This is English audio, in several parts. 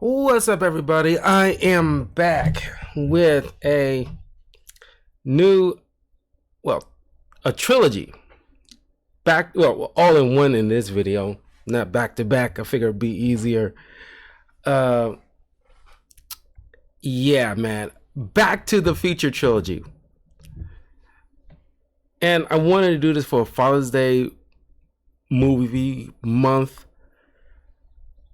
What's up, everybody? I am back with a new, a trilogy. All in one in this video, not back to back. I figure it'd be easier. Yeah, man. Back to the Future trilogy. And I wanted to do this for Father's Day movie month.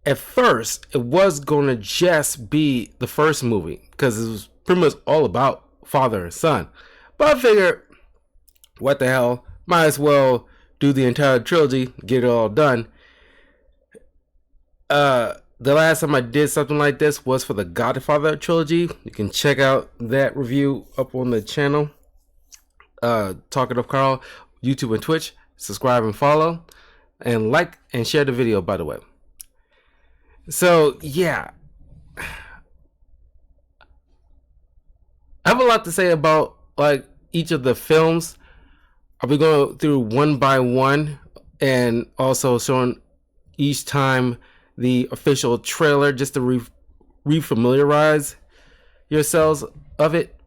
At first, it was going to just be the first movie because it was pretty much all about father and son. But I figured, what the hell, might as well do the entire trilogy, get it all done. The last time I did something like this was for the Godfather trilogy. You can check out that review up on the channel. Talking of Carl, YouTube and Twitch. Subscribe and follow. And like and share the video, by the way. So, yeah. I have a lot to say about each of the films. I'll be going through one by one and also showing each time the official trailer just to re-familiarize yourselves of it.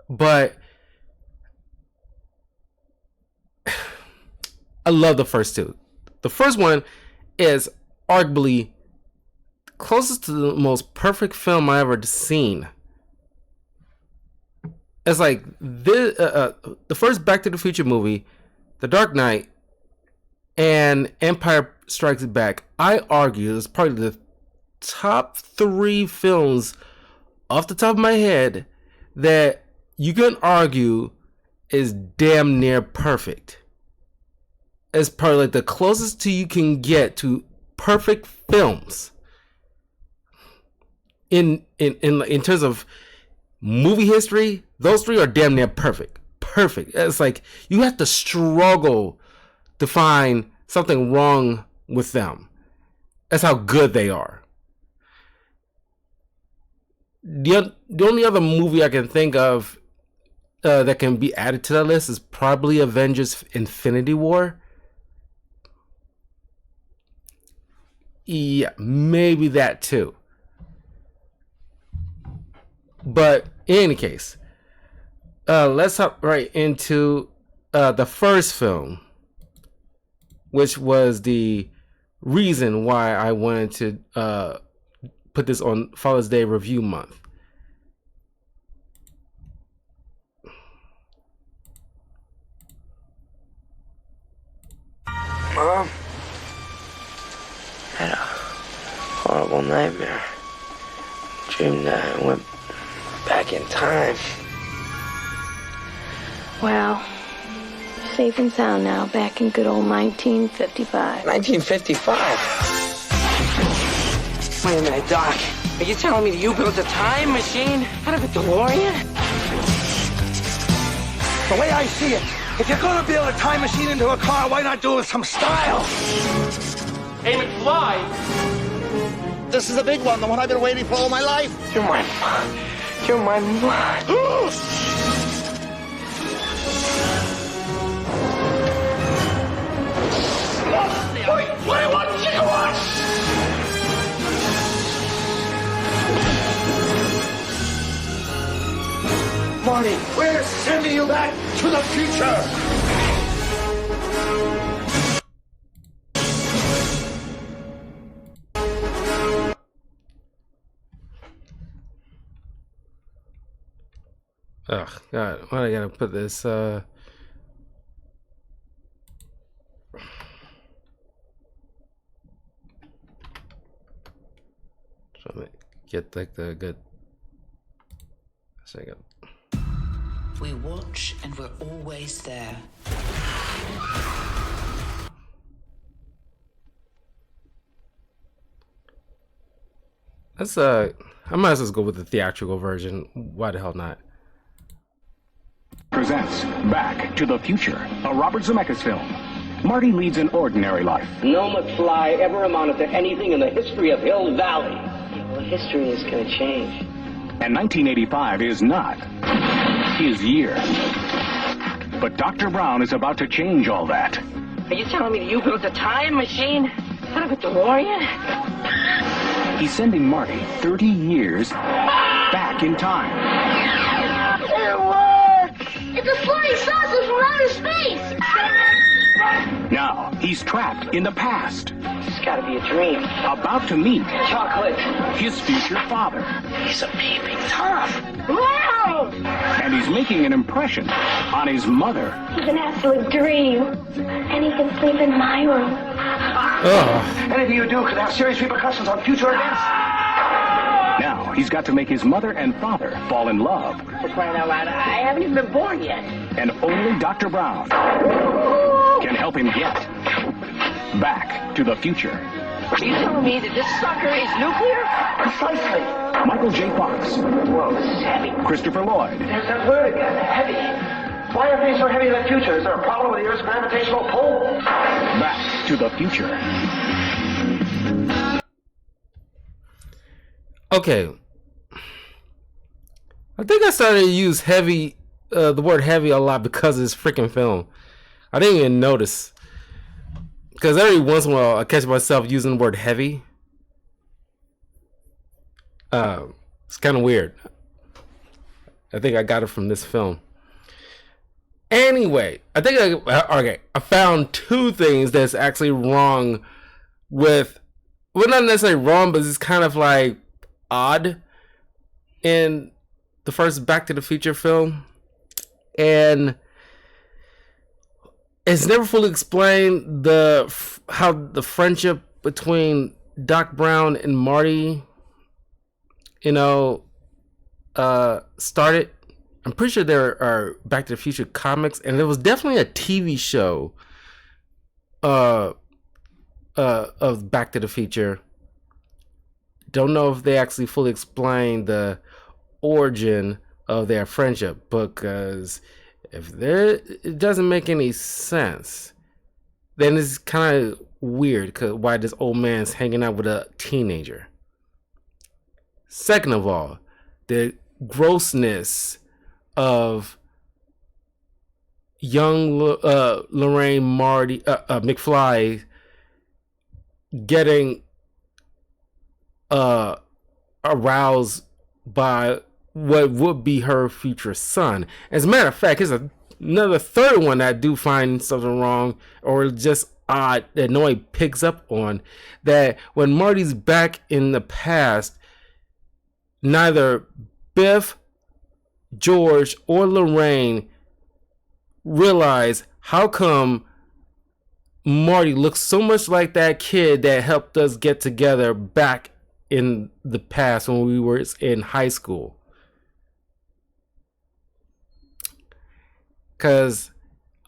But I love the first two. The first one is arguably closest to the most perfect film I ever seen. It's like this, the first Back to the Future movie, The Dark Knight, and Empire Strikes Back. I argue is probably the top three films off the top of my head that you can argue is damn near perfect. It's probably like the closest to you can get to perfect films in terms of movie history. Those three are damn near perfect. It's like you have to struggle to find something wrong with them. That's how good they are. The only other movie I can think of that can be added to that list is probably Avengers Infinity War. Yeah, maybe that too. But in any case, let's hop right into the first film, which was the reason why I wanted to put this on Father's Day review month. Mom? I had a horrible nightmare. Dreamed that I went back in time. Well, safe and sound now, back in good old 1955. 1955? Wait a minute, Doc. Are you telling me that you built a time machine out of a DeLorean? The way I see it, if you're gonna build a time machine into a car, why not do it with some style? Hey, McFly! This is a big one, the one I've been waiting for all my life. You're my mom. You're my mom. Wait, 21 gigawatts! Marty, we're sending you back to the future! Ugh, God, why I gotta put this, so get like the good second. We watch and we're always there. Let's I might as well go with the theatrical version. Why the hell not? Presents Back to the Future, a Robert Zemeckis film. Marty leads an ordinary life. No McFly ever amounted to anything in the history of Hill Valley. Yeah, well, history is gonna change. And 1985 is not his year. But Dr. Brown is about to change all that. Are you telling me that you built a time machine out of a DeLorean? He's sending Marty 30 years back in time. It's a flying saucer from outer space! Now, he's trapped in the past, It's gotta be a dream. about to meet Chocolate. his future father. He's a peeping Tom. Wow! And he's making an impression on his mother. It's an absolute dream. And he can sleep in my room. Ugh. Anything you do could have serious repercussions on future events. Now, he's got to make his mother and father fall in love. For crying out loud, I haven't even been born yet. And only Dr. Brown can help him get back to the future. Are you telling me that this sucker is nuclear? Precisely. Michael J. Fox, Whoa, this is heavy. Christopher Lloyd, There's that word again, heavy. Why are things so heavy in the future? Is there a problem with the Earth's gravitational pull? Back to the Future. Okay. I think I started to use heavy, the word heavy a lot because of this freaking film. I didn't even notice. Because every once in a while I catch myself using the word heavy. It's kind of weird. I think I got it from this film. Anyway, I found two things that's actually wrong with, well, not necessarily wrong, but it's kind of like odd in the first Back to the Future film. And it's never fully explained how the friendship between Doc Brown and Marty, started. I'm pretty sure there are Back to the Future comics, and there was definitely a TV show of Back to the Future. Don't know if they actually fully explain the origin of their friendship, because it doesn't make any sense, then it's kind of weird because why this old man's hanging out with a teenager. Second of all, the grossness of young Lorraine McFly getting aroused by what would be her future son. As a matter of fact, here's another third one that I do find something wrong or just odd that nobody picks up on. That when Marty's back in the past, neither Biff, George, or Lorraine realize how come Marty looks so much like that kid that helped us get together back in the past when we were in high school. Because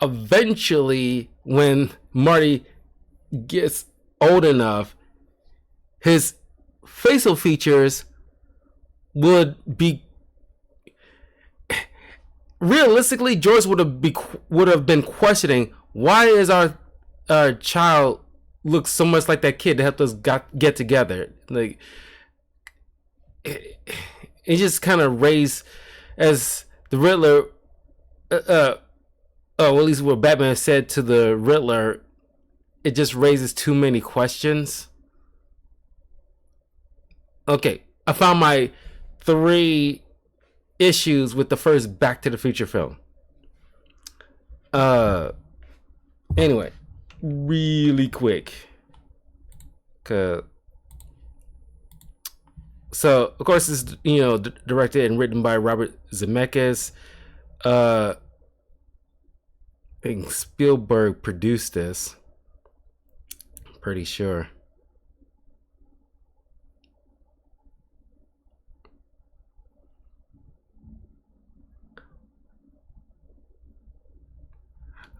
eventually, when Marty gets old enough, his facial features would be, realistically, George would have been questioning, why is our child look so much like that kid that helped us get together? Like, it just kind of raised, as the Riddler, at least what Batman said to the Riddler, it just raises too many questions. Okay, I found my 3 issues with the first Back to the Future film. Anyway, really quick. So, of course, it's directed and written by Robert Zemeckis. I think Spielberg produced this. Pretty sure.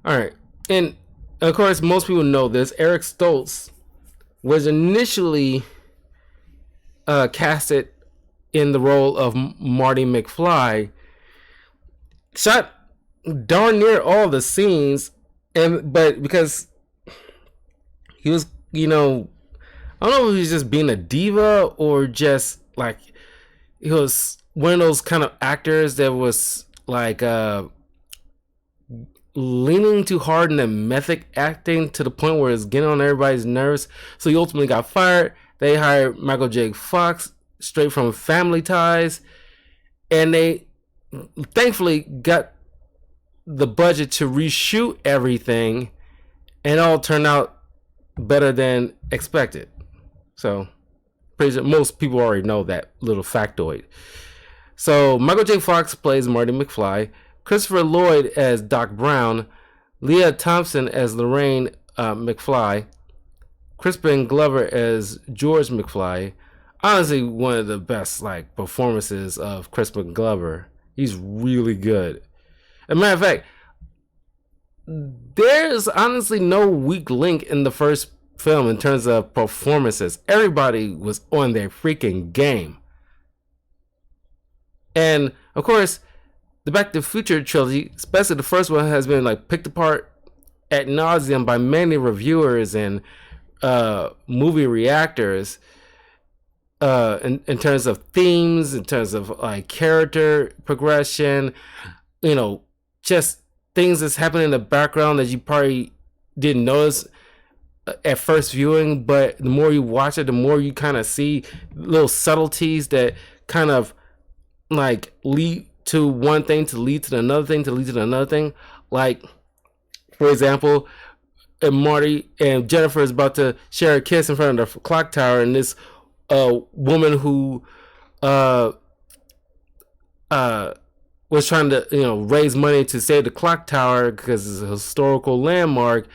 All right, and of course, most people know this. Eric Stoltz was initially casted in the role of Marty McFly. Shot darn near all the scenes, but because he was, I don't know if he was just being a diva or just like he was one of those kind of actors that was like leaning too hard in the method acting to the point where it's getting on everybody's nerves. So he ultimately got fired They hired Michael J. Fox straight from Family Ties, and they thankfully got the budget to reshoot everything, and it all turned out better than expected. So, most people already know that little factoid. So, Michael J. Fox plays Marty McFly, Christopher Lloyd as Doc Brown, Leah Thompson as Lorraine McFly, Crispin Glover as George McFly. Honestly, one of the best performances of Crispin Glover. He's really good. As a matter of fact, there's honestly no weak link in the first film in terms of performances. Everybody was on their freaking game. And of course, the Back to the Future trilogy, especially the first one, has been picked apart ad nauseum by many reviewers and movie reactors in terms of themes, in terms of character progression, just things that's happening in the background that you probably didn't notice at first viewing, but the more you watch it, the more you kind of see little subtleties that kind of lead to one thing to lead to another thing to lead to another thing. For example, Marty and Jennifer is about to share a kiss in front of the clock tower, and this woman who was trying to raise money to save the clock tower because it's a historical landmark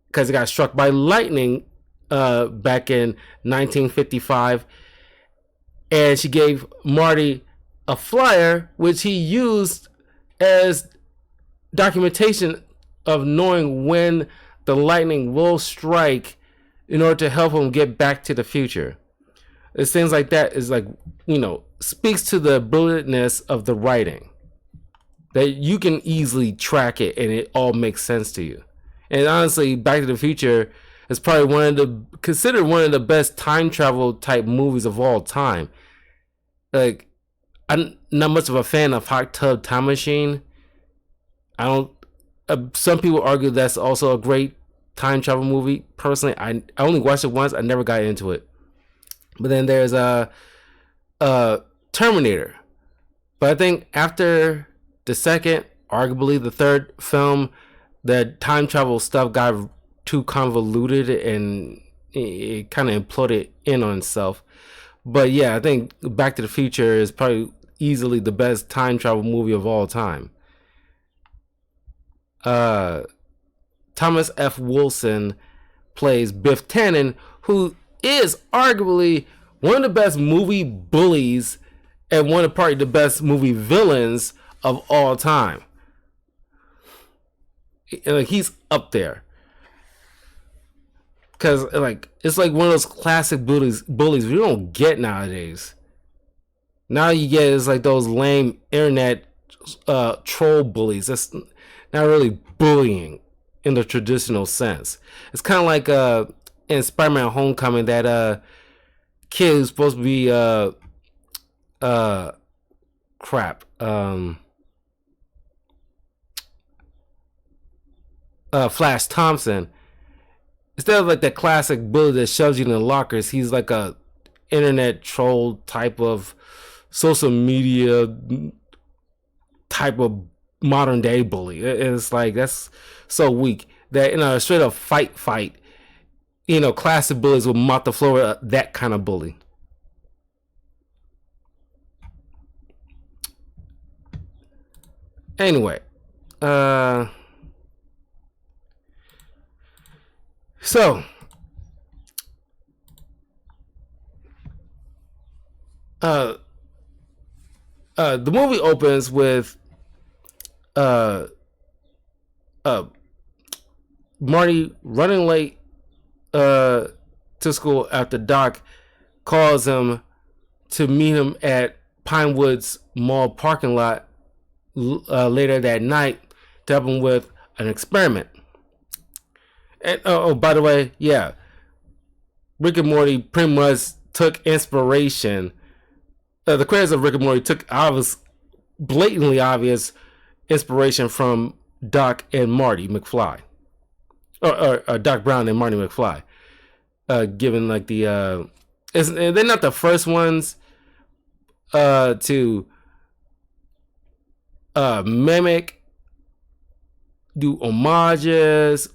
because it got struck by lightning back in 1955, and she gave Marty a flyer which he used as documentation of knowing when the lightning will strike in order to help him get back to the future. It's things like that is speaks to the brilliantness of the writing, that you can easily track it and it all makes sense to you. And honestly, Back to the Future is probably considered one of the best time travel type movies of all time. I'm not much of a fan of Hot Tub Time Machine. Some people argue that's also a great time travel movie. Personally, I only watched it once. I never got into it. But then there's Terminator. But I think after the second, arguably the third film, the time travel stuff got too convoluted and it kind of imploded in on itself. But yeah, I think Back to the Future is probably easily the best time travel movie of all time. Thomas F. Wilson plays Biff Tannen, who is arguably one of the best movie bullies and one of probably the best movie villains of all time. He's up there. Because it's one of those classic bullies we don't get nowadays. Now you get is those lame internet troll bullies. That's not really bullying in the traditional sense. It's kind of like in Spider-Man Homecoming, that kid who's supposed to be Flash Thompson. Instead of that classic bully that shoves you in the lockers, he's like a internet troll type of social media type of modern day bully. It's that's so weak that in a straight up fight, classic bullies will mop the floor with that kind of bully. Anyway, so the movie opens with Marty running late to school after Doc calls him to meet him at Pinewoods Mall parking lot later that night to help him with an experiment. And by the way, yeah, Rick and Morty pretty much took inspiration. The creators of Rick and Morty took blatantly obvious inspiration from Doc and Marty McFly, or Doc Brown and Marty McFly, given they're not the first ones to mimic, do homages,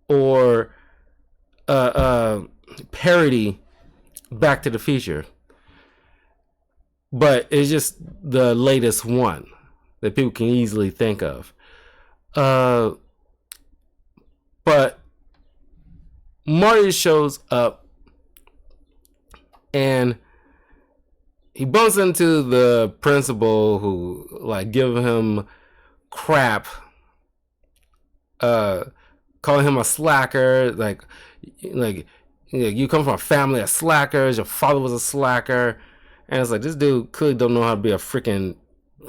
or parody Back to the Future. But it's just the latest one that people can easily think of. But Marty shows up and he bumps into the principal who like giving him crap, calling him a slacker, like you come from a family of slackers, your father was a slacker, and it's like this dude clearly don't know how to be a freaking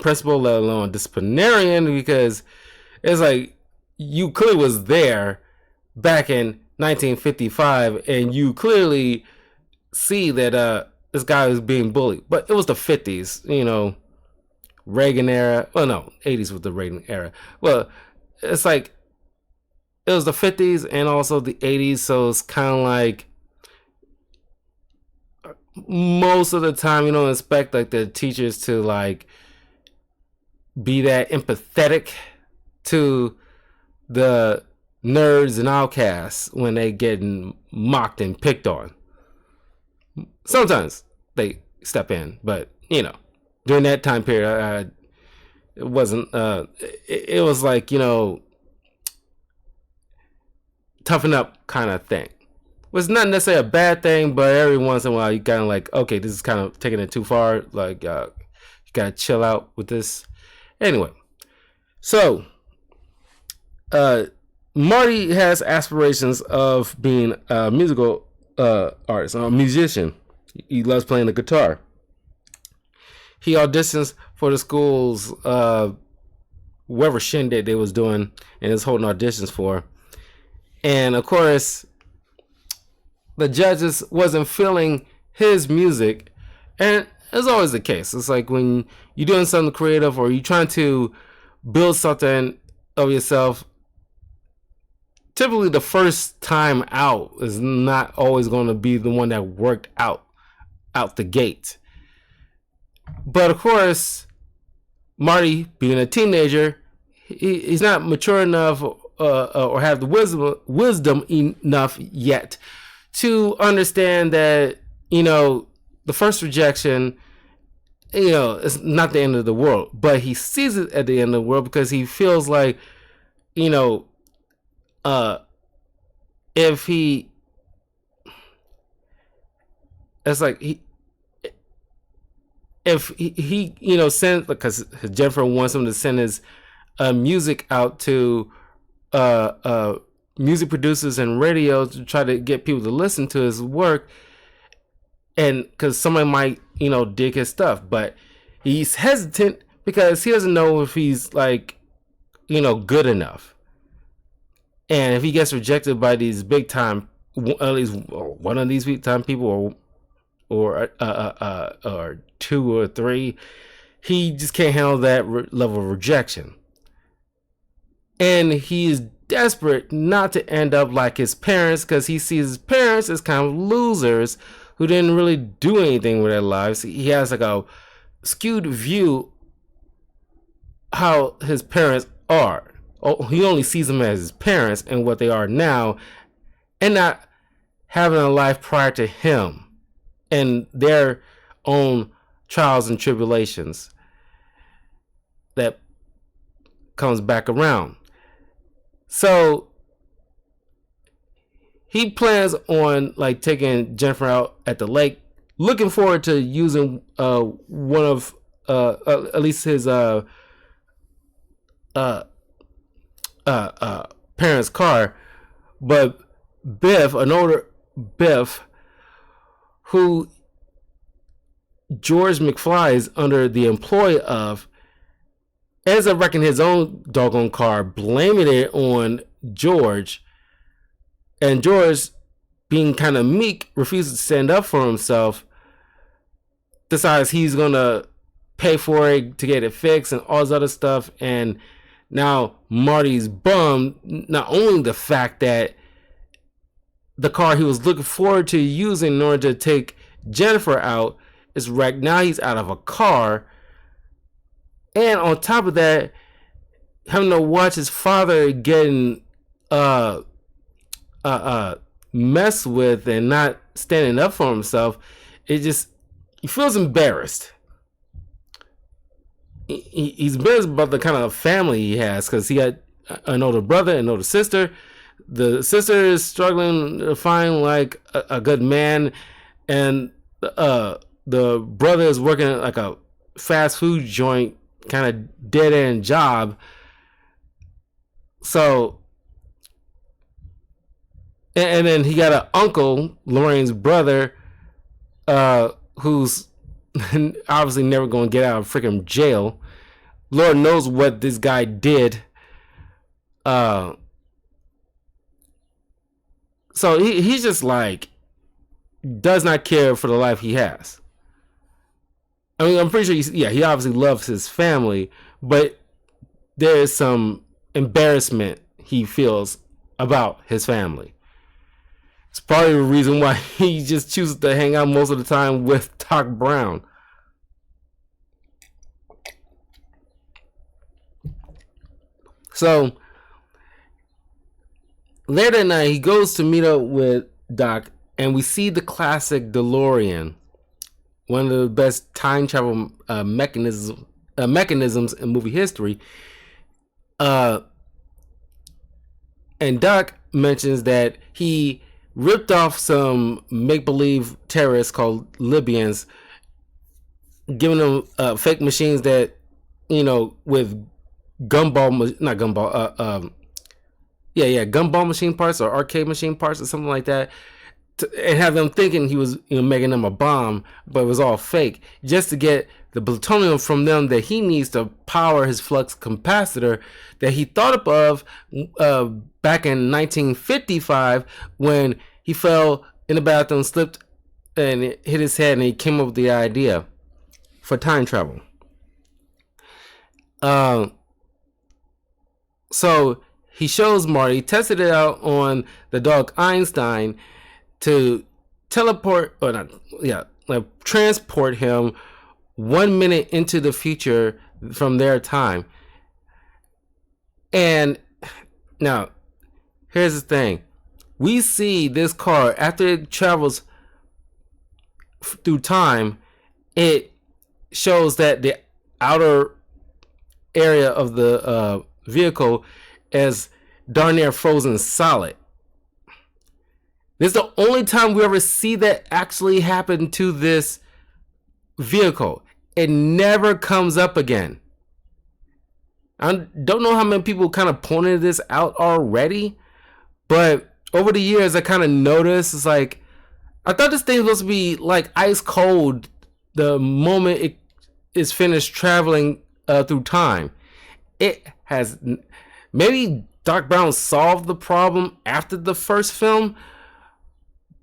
principal, let alone a disciplinarian, because it's like you clearly was there back in 1955 and you clearly see that this guy was being bullied. But it was the 50s, you know, Reagan era. Well, no, 80s was the Reagan era. Well, it's like it was the 50s and also the 80s, so it's kind of like most of the time you don't expect like the teachers to like be that empathetic to the nerds and outcasts when they getting mocked and picked on. Sometimes they step in, but you know, during that time period, it wasn't. It was like, you know, toughen up kind of thing. It was not necessarily a bad thing, but every once in a while you kind of like, okay, this is kind of taking it too far. Like, you gotta chill out with this. Anyway, so Marty has aspirations of being a musical artist, a musician. He loves playing the guitar. He auditions for the school's whatever shindig they was doing and is holding auditions for. And of course, the judges wasn't feeling his music. And it's always the case. It's like when you're doing something creative or you're trying to build something of yourself, typically the first time out is not always going to be the one that worked out the gate. But of course, Marty, being a teenager, he's not mature enough or have the wisdom enough yet to understand that, you know, the first rejection, you know, it's not the end of the world. But he sees it at the end of the world because he feels like, you know, if he, it's like if he you know, sends, because Jennifer wants him to send his music out to music producers and radio to try to get people to listen to his work, and because somebody might, you know, dig his stuff, but he's hesitant because he doesn't know if he's like, you know, good enough. And if he gets rejected by these big time, at least one of these big time people, or two or three, he just can't handle that level of rejection. And he is desperate not to end up like his parents, because he sees his parents as kind of losers who didn't really do anything with their lives. He has like a skewed view how his parents are. He only sees them as his parents and what they are now, and not having a life prior to him and their own trials and tribulations that comes back around. So he plans on like taking Jennifer out at the lake, looking forward to using one of at least his parents' car. But Biff, an older Biff, who George McFly is under the employ of, ends up wrecking his own doggone car, blaming it on George. And George, being kind of meek, refuses to stand up for himself, decides he's going to pay for it to get it fixed and all this other stuff. And now Marty's bummed, not only the fact that the car he was looking forward to using in order to take Jennifer out is wrecked. Now he's out of a car. And on top of that, having to watch his father getting messed with and not standing up for himself, he feels embarrassed. He's embarrassed about the kind of family he has, because he had an older brother and an older sister. The sister is struggling to find like a good man, and the brother is working at like a fast food joint, kind of dead end job. So, and then he got an uncle, Lorraine's brother, who's obviously never going to get out of freaking jail. Lord knows what this guy did. So he's just like, does not care for the life he has. I mean, I'm pretty sure he obviously loves his family, but there is some embarrassment he feels about his family. It's probably the reason why he just chooses to hang out most of the time with Doc Brown. So later that night, he goes to meet up with Doc, and we see the classic DeLorean, one of the best time travel mechanisms in movie history. And Doc mentions that he ripped off some make-believe terrorists called Libyans, giving them fake machines that, with gumball machine parts or arcade machine parts or something like that, and have them thinking he was making them a bomb, but it was all fake, just to get the plutonium from them that he needs to power his flux capacitor that he thought of back in 1955 when he fell in the bathroom, slipped, and it hit his head, and he came up with the idea for time travel. So he shows Marty, tested it out on the dog Einstein to transport him 1 minute into the future from their time. And now, here's the thing. We see this car, after it travels through time, it shows that the outer area of the vehicle is darn near frozen solid. This is the only time we ever see that actually happen to this vehicle. It never comes up again. I don't know how many people kind of pointed this out already, but over the years I kind of noticed, it's like, I thought this thing was supposed to be like ice cold the moment it is finished traveling through time. It has, maybe Doc Brown solved the problem after the first film,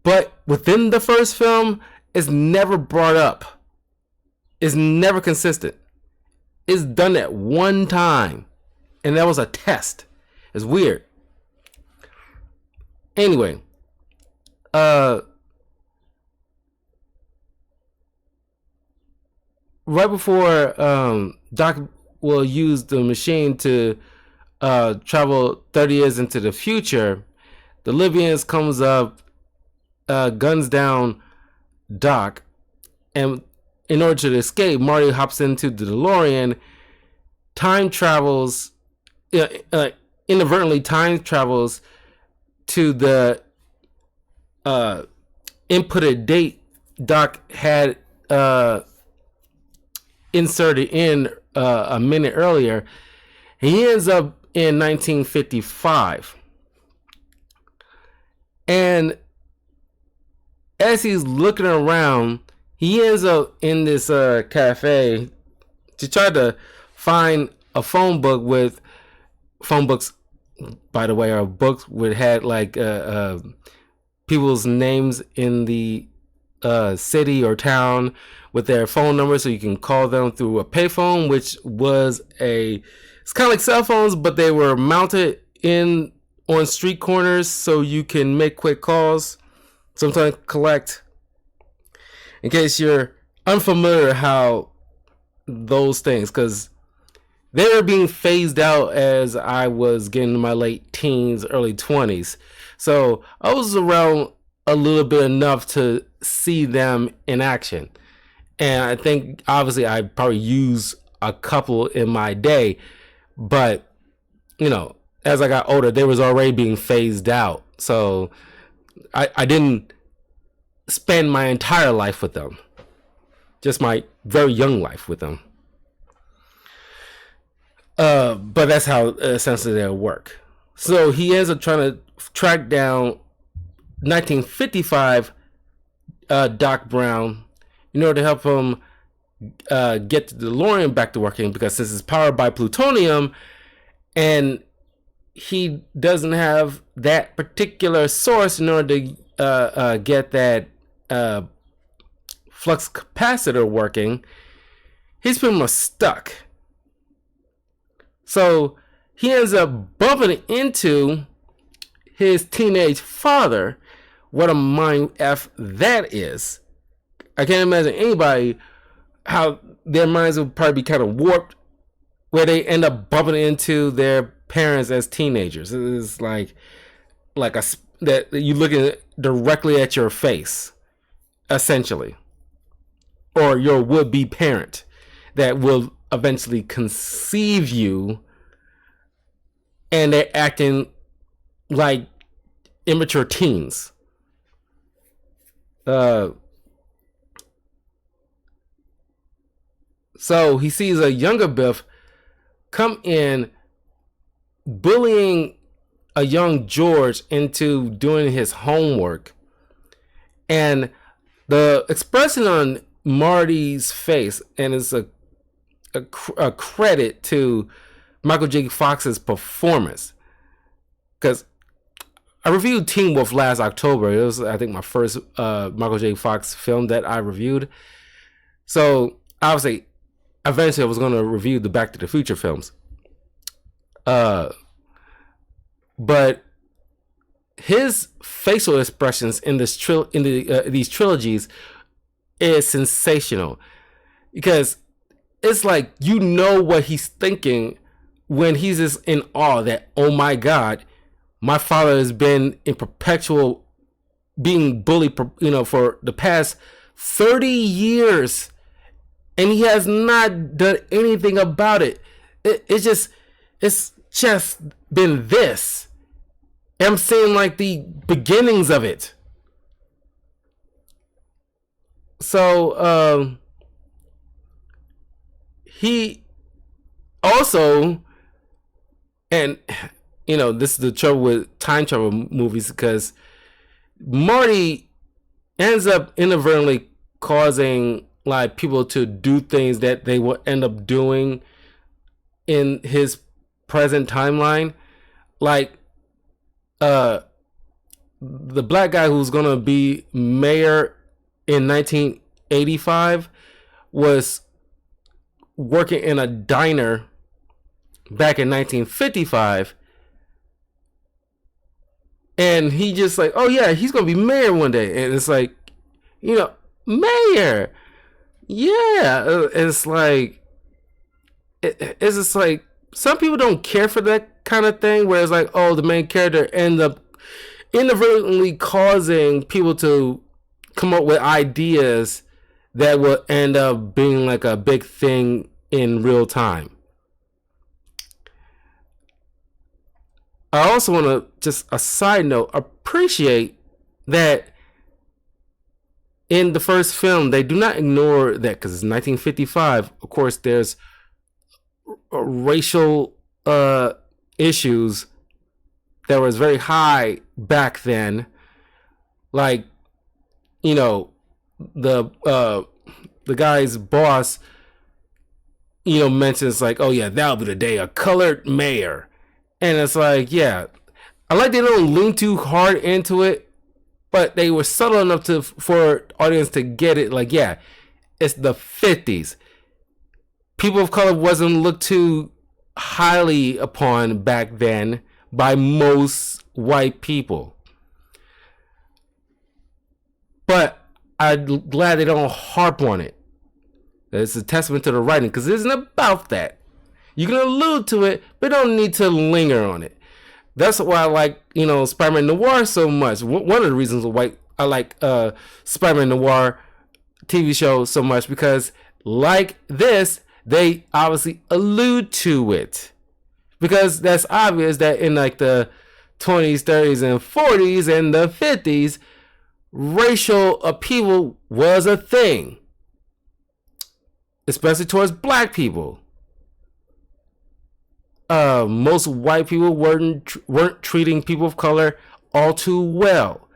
but within the first film, it's never brought up. It's never consistent. It's done at one time, and that was a test. It's weird. Anyway, right before Doc will use the machine to travel 30 years into the future, the Libyans comes up, guns down Doc, and in order to escape, Marty hops into the DeLorean, inadvertently time travels to the inputted date Doc had inserted in a minute earlier. He ends up in 1955. And as he's looking around, he ends up in this cafe to try to find a phone book with phone books, by the way, are books with had like people's names in the city or town with their phone numbers, so you can call them through a payphone, which was it's kind of like cell phones, but they were mounted in on street corners so you can make quick calls, sometimes collect. In case you're unfamiliar how those things, because they were being phased out as I was getting to my late teens, early 20s. So I was around a little bit enough to see them in action. And I think obviously I probably used a couple in my day, but you know, as I got older, they was already being phased out. So I didn't spend my entire life with them, just my very young life with them. But that's how essentially they'll work. So he ends up trying to track down 1955 Doc Brown in order to help him get the DeLorean back to working, because this is powered by plutonium and he doesn't have that particular source in order to get that flux capacitor working. He's pretty much stuck. So he ends up bumping into his teenage father. What a mind F that is. I can't imagine anybody how their minds would probably be kind of warped where they end up bumping into their parents as teenagers. It's like a that you looking directly at your face, essentially, or your would-be parent that will eventually conceive you, and they're acting like immature teens. So he sees a younger Biff come in, bullying a young George into doing his homework. And the expression on Marty's face, and it's a credit to Michael J. Fox's performance, because I reviewed Teen Wolf last October. It was, I think, my first Michael J. Fox film that I reviewed. So obviously, eventually I was going to review the Back to the Future films. But his facial expressions in this these trilogies is sensational, because it's like, you know what he's thinking when he's just in awe that, oh my God, my father has been in perpetual being bullied, for the past 30 years, and he has not done anything about it. It's just been this. I'm seeing like the beginnings of it. So he also, and this is the trouble with time travel movies, because Marty ends up inadvertently causing like people to do things that they will end up doing in his present timeline. Like the black guy who's gonna be mayor in 1985 was working in a diner back in 1955, and he just like, oh yeah, he's gonna be mayor one day, and it's like, mayor, yeah. It's like, it's just like, some people don't care for that kind of thing, where it's like, oh, the main character ends up inadvertently causing people to come up with ideas that will end up being like a big thing in real time. I also want to, just a side note, appreciate that in the first film they do not ignore that, because it's 1955. Of course, there's racial issues that was very high back then. Like, the guy's boss, mentions like, oh yeah, that'll be the day, a colored mayor. And it's like, yeah, I like they don't lean too hard into it, but they were subtle enough for audience to get it. Like, yeah, it's the 50s. People of color wasn't looked too highly upon back then, by most white people. But I'm glad they don't harp on it. It's a testament to the writing, because it isn't about that. You can allude to it, but don't need to linger on it. That's why I like, Spider-Man Noir so much. One of the reasons why I like Spider-Man Noir TV show so much, because like this, they obviously allude to it. Because that's obvious that in like the 20s, 30s, and 40s, and the 50s, racial upheaval was a thing. Especially towards black people. Most white people weren't treating people of color all too well.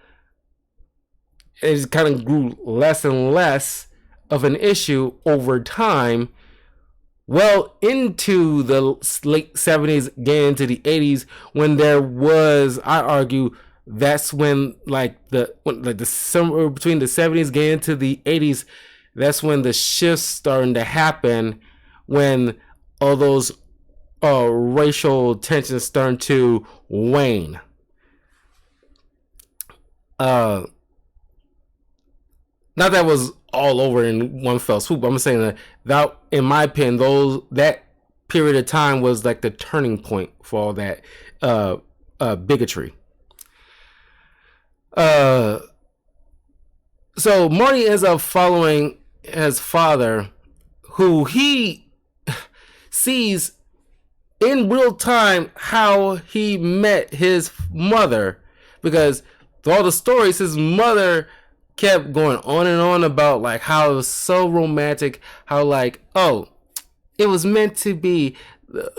It kind of grew less and less of an issue over time, well into the late 70s, getting into the 80s, when there was, I argue, that's when the somewhere between the 70s getting into the 80s, that's when the shifts starting to happen, when all those racial tensions starting to wane. Not that was all over in one fell swoop. I'm saying that in my opinion, that period of time was like the turning point for all that bigotry. So Marty ends up following his father, who he sees in real time how he met his mother, because through all the stories, his mother kept going on and on about like how it was so romantic, how like, oh, it was meant to be.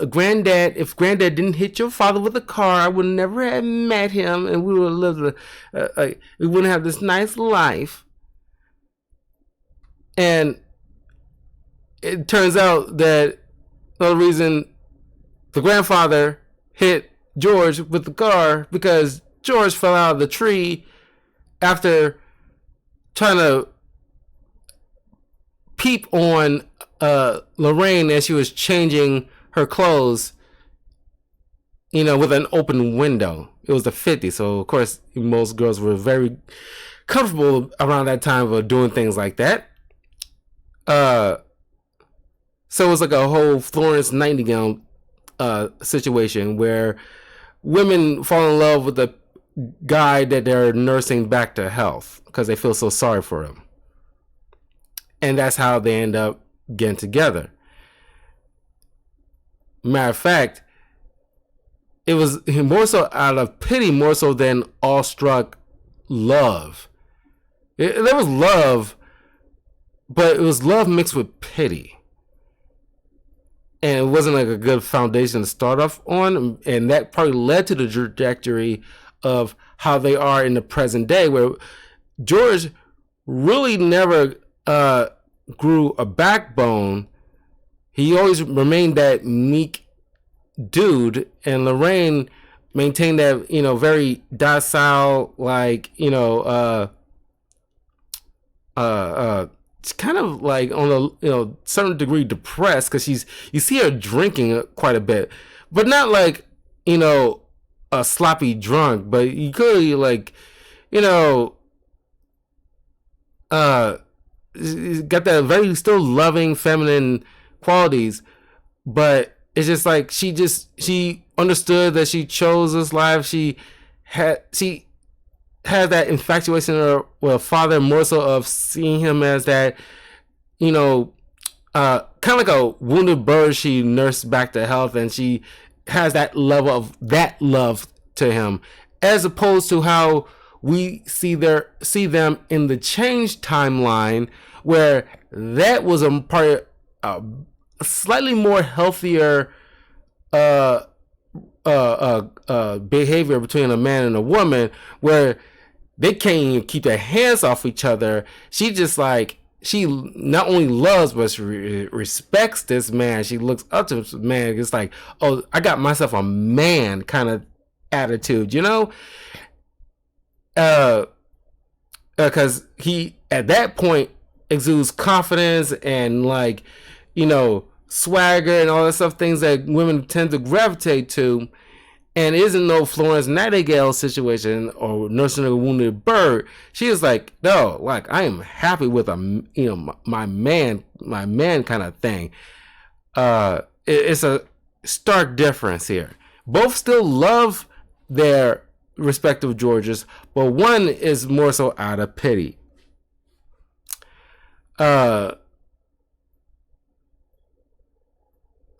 Granddad, if Granddad didn't hit your father with a car, I would never have met him, and we would have lived we wouldn't have this nice life. And it turns out that the reason the grandfather hit George with the car, because George fell out of the tree after trying to peep on Lorraine as she was changing her clothes, with an open window. It was the 50s, so of course most girls were very comfortable around that time of doing things like that. So it was like a whole Florence Nightingale situation where women fall in love with the guy that they're nursing back to health because they feel so sorry for him. And that's how they end up getting together. Matter of fact, it was more so out of pity, more so than awestruck love. There was love, but it was love mixed with pity. And it wasn't like a good foundation to start off on. And that probably led to the trajectory of how they are in the present day, where George really never grew a backbone. He always remained that meek dude, and Lorraine maintained that, very docile, like, it's kind of like on a certain degree depressed, because you see her drinking quite a bit, but not like a sloppy drunk, but you could like got that very still loving feminine qualities, but it's just like she understood that she chose this life. She had that infatuation with her father, more so of seeing him as that, kind of like a wounded bird she nursed back to health, and she has that level of that love to him, as opposed to how we see them in the change timeline, where that was a part of a slightly more healthier behavior between a man and a woman, where they can't even keep their hands off each other. She just like, she not only loves, but she respects this man. She looks up to this man. It's like, oh, I got myself a man kind of attitude, because he at that point exudes confidence and like, swagger and all that stuff, things that women tend to gravitate to. and it isn't no Florence Nightingale situation or nursing a wounded bird. She is like, no, like I am happy with my man kind of thing. It's a stark difference here. Both still love their respective Georges, but one is more so out of pity.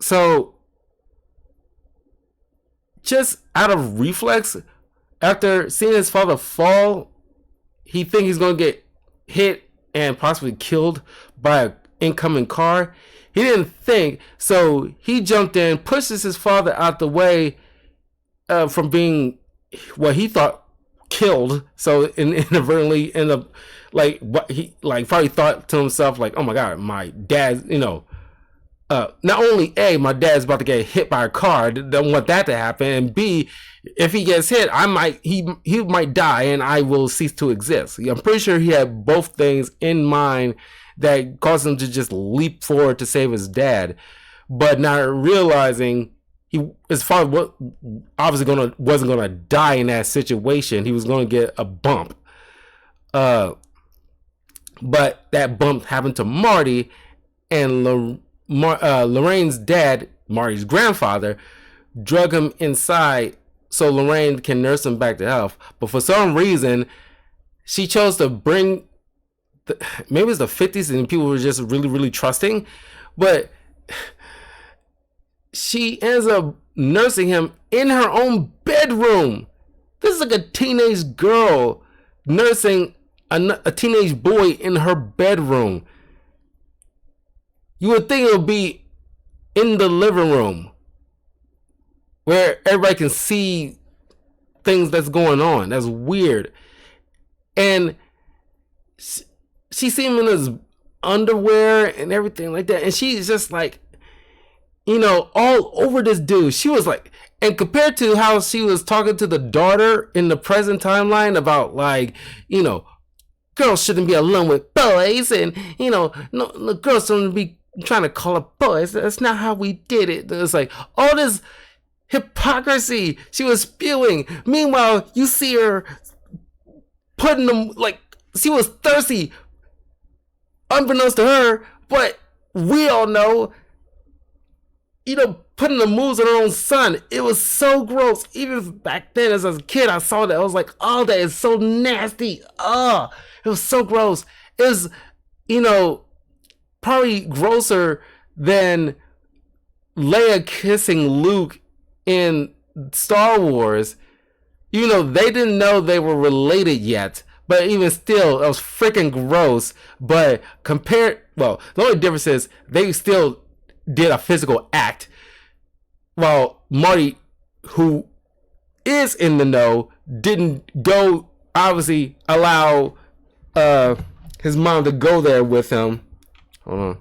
So just out of reflex, after seeing his father fall, he thinks he's gonna get hit and possibly killed by an incoming car. He didn't think, so he jumped in, pushes his father out the way from being what he thought killed. So inadvertently end up like what he like probably thought to himself like, oh my god, my dad, not only A, my dad's about to get hit by a car, don't want that to happen, and B, if he gets hit, he might die and I will cease to exist. I'm pretty sure he had both things in mind that caused him to just leap forward to save his dad, but not realizing his father obviously wasn't gonna die in that situation. He was gonna get a bump, but that bump happened to Marty, and Lorraine's dad, Marty's grandfather, drug him inside so Lorraine can nurse him back to health. But for some reason, she chose to bring, maybe it's the 50s and people were just really, really trusting, but she ends up nursing him in her own bedroom. This is like a teenage girl nursing a teenage boy in her bedroom. You would think it would be in the living room where everybody can see things that's going on. That's weird. And she seen him in his underwear and everything like that. And she's just like, all over this dude. She was like, and compared to how she was talking to the daughter in the present timeline about like, girls shouldn't be alone with boys, and no girls shouldn't be trying to call up boys. That's not how we did it. It's like all this hypocrisy she was spewing. Meanwhile, you see her putting them, like, she was thirsty, unbeknownst to her, but we all know, putting the moves on her own son. It was so gross. Even back then as a kid, I saw that. I was like, oh, that is so nasty. Oh, it was so gross. It was, probably grosser than Leia kissing Luke in Star Wars. They didn't know they were related yet, but even still, it was freaking gross. But the only difference is they still did a physical act, while Marty, who is in the know, didn't go, obviously allow his mom to go there with him. Hold on.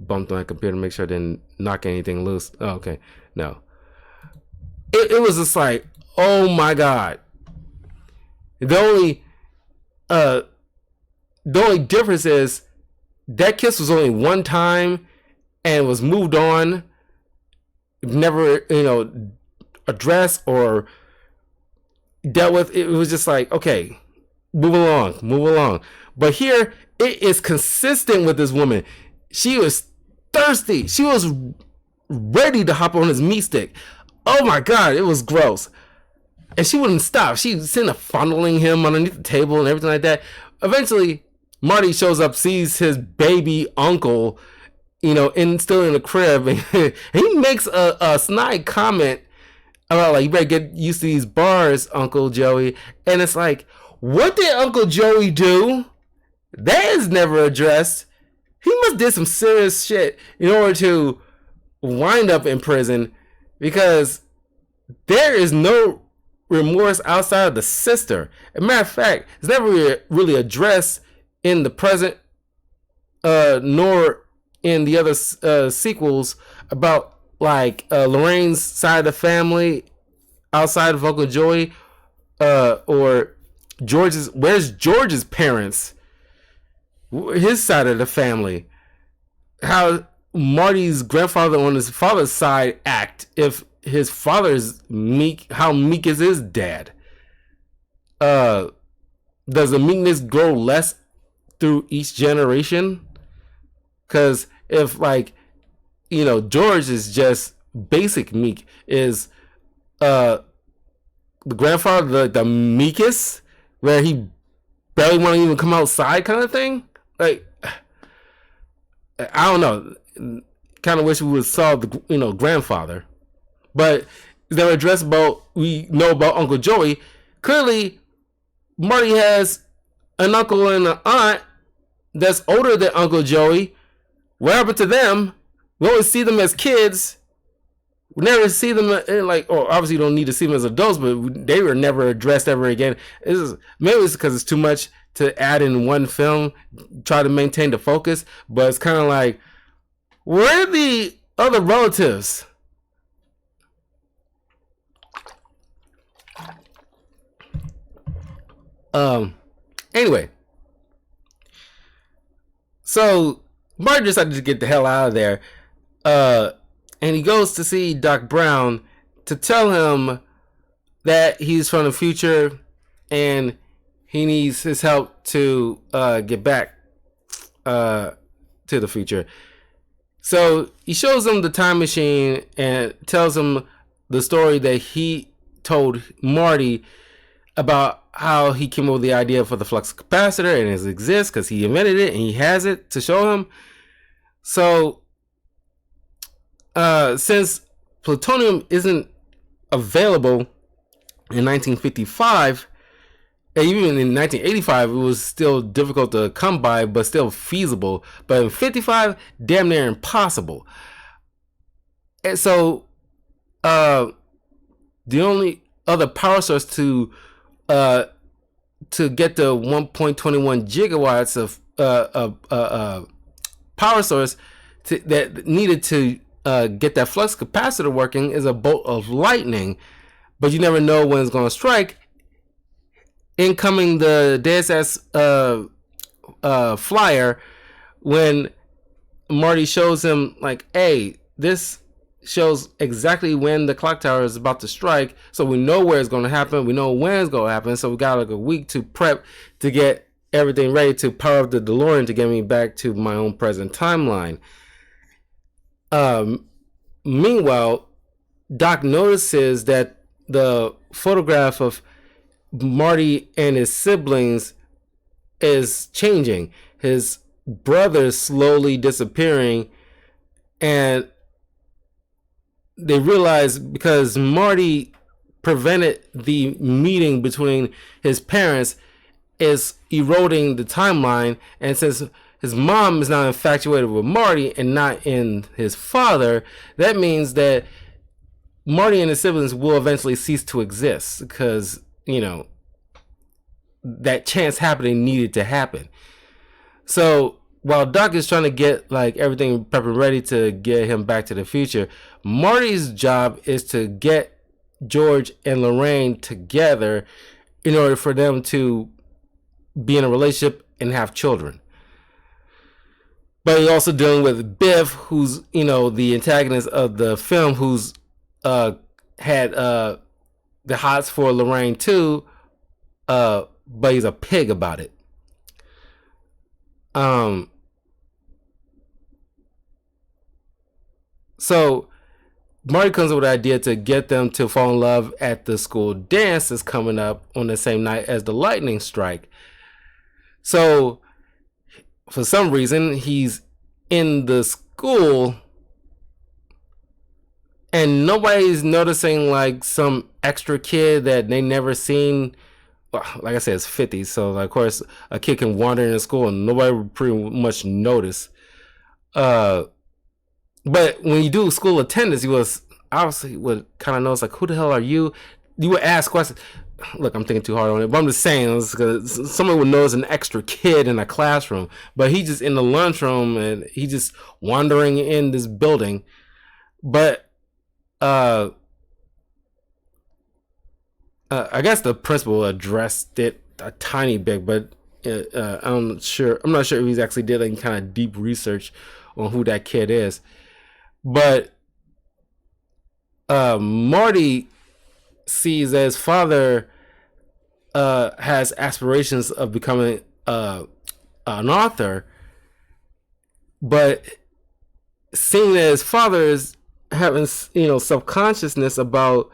Bumped on my computer to make sure I didn't knock anything loose. Oh, okay. No. It was just like, oh my god. The only difference is that kiss was only one time and was moved on. Never, addressed or dealt with. It was just like, okay, move along. But here, it is consistent with this woman. She was thirsty. She was ready to hop on his meat stick. Oh my god, it was gross. And she wouldn't stop. She was sitting there fondling him underneath the table and everything like that. Eventually, Marty shows up, sees his baby uncle, still in the crib. And he makes a snide comment about, like, you better get used to these bars, Uncle Joey. And it's like, what did Uncle Joey do? That is never addressed. He must did some serious shit in order to wind up in prison, because there is no remorse outside of the sister. As a matter of fact, it's never really addressed in the present, nor in the other sequels about, like, Lorraine's side of the family outside of Uncle Joey, or where's George's parents, his side of the family, how Marty's grandfather on his father's side act, if his father is meek. How meek is his dad? Does the meekness grow less through each generation? Because if like, George is just basic meek, is the grandfather the meekest, where he barely want to even come outside kind of thing? Like, I don't know. Kind of wish we would solve the grandfather, but they're addressed about, we know about Uncle Joey. Clearly, Marty has an uncle and an aunt that's older than Uncle Joey. What happened to them? We always see them as kids. We never see them or obviously you don't need to see them as adults, but they were never addressed ever again. Maybe it's because it's too much to add in one film, try to maintain the focus, but it's kind of like, where are the other relatives? Anyway, so Marty decided to get the hell out of there, and he goes to see Doc Brown to tell him that he's from the future and he needs his help to get back to the future. So he shows him the time machine and tells him the story that he told Marty about how he came up with the idea for the flux capacitor, and it exists because he invented it and he has it to show him. So since plutonium isn't available in 1955, and even in 1985 it was still difficult to come by, but still feasible, but in 55 damn near impossible. And so the only other power source to get the 1.21 gigawatts of power source that needed to get that flux capacitor working is a bolt of lightning, but you never know when it's going to strike. Incoming the Deus Ex flyer, when Marty shows him like, hey, this shows exactly when the clock tower is about to strike, so we know where it's going to happen, we know when it's going to happen, so we got like a week to prep to get everything ready to power up the DeLorean to get me back to my own present timeline. Meanwhile, Doc notices that the photograph of Marty and his siblings is changing. His brother's slowly disappearing, and they realize because Marty prevented the meeting between his parents is eroding the timeline, and since his mom is now infatuated with Marty and not in his father, that means that Marty and his siblings will eventually cease to exist because, that chance happening needed to happen. So while Doc is trying to get like everything prepped and ready to get him back to the future, Marty's job is to get George and Lorraine together in order for them to be in a relationship and have children. But he's also dealing with Biff, who's, the antagonist of the film, who's had the hots for Lorraine too, but he's a pig about it. So Marty comes up with the idea to get them to fall in love at the school dance that's coming up on the same night as the lightning strike. So for some reason, he's in the school and nobody's noticing like some extra kid that they never seen. Well, like I said, it's 50s, so like, of course a kid can wander in the school and nobody would pretty much notice. But when you do school attendance, you was obviously would kind of notice like, who the hell are you? You would ask questions. Look, I'm thinking too hard on it, but I'm just saying, because somebody would notice an extra kid in a classroom, but he just in the lunchroom and he just wandering in this building. But I guess the principal addressed it a tiny bit, but I'm not sure if he's actually did any kind of deep research on who that kid is. But Marty sees that his father has aspirations of becoming an author, but seeing that his father is having, self-consciousness about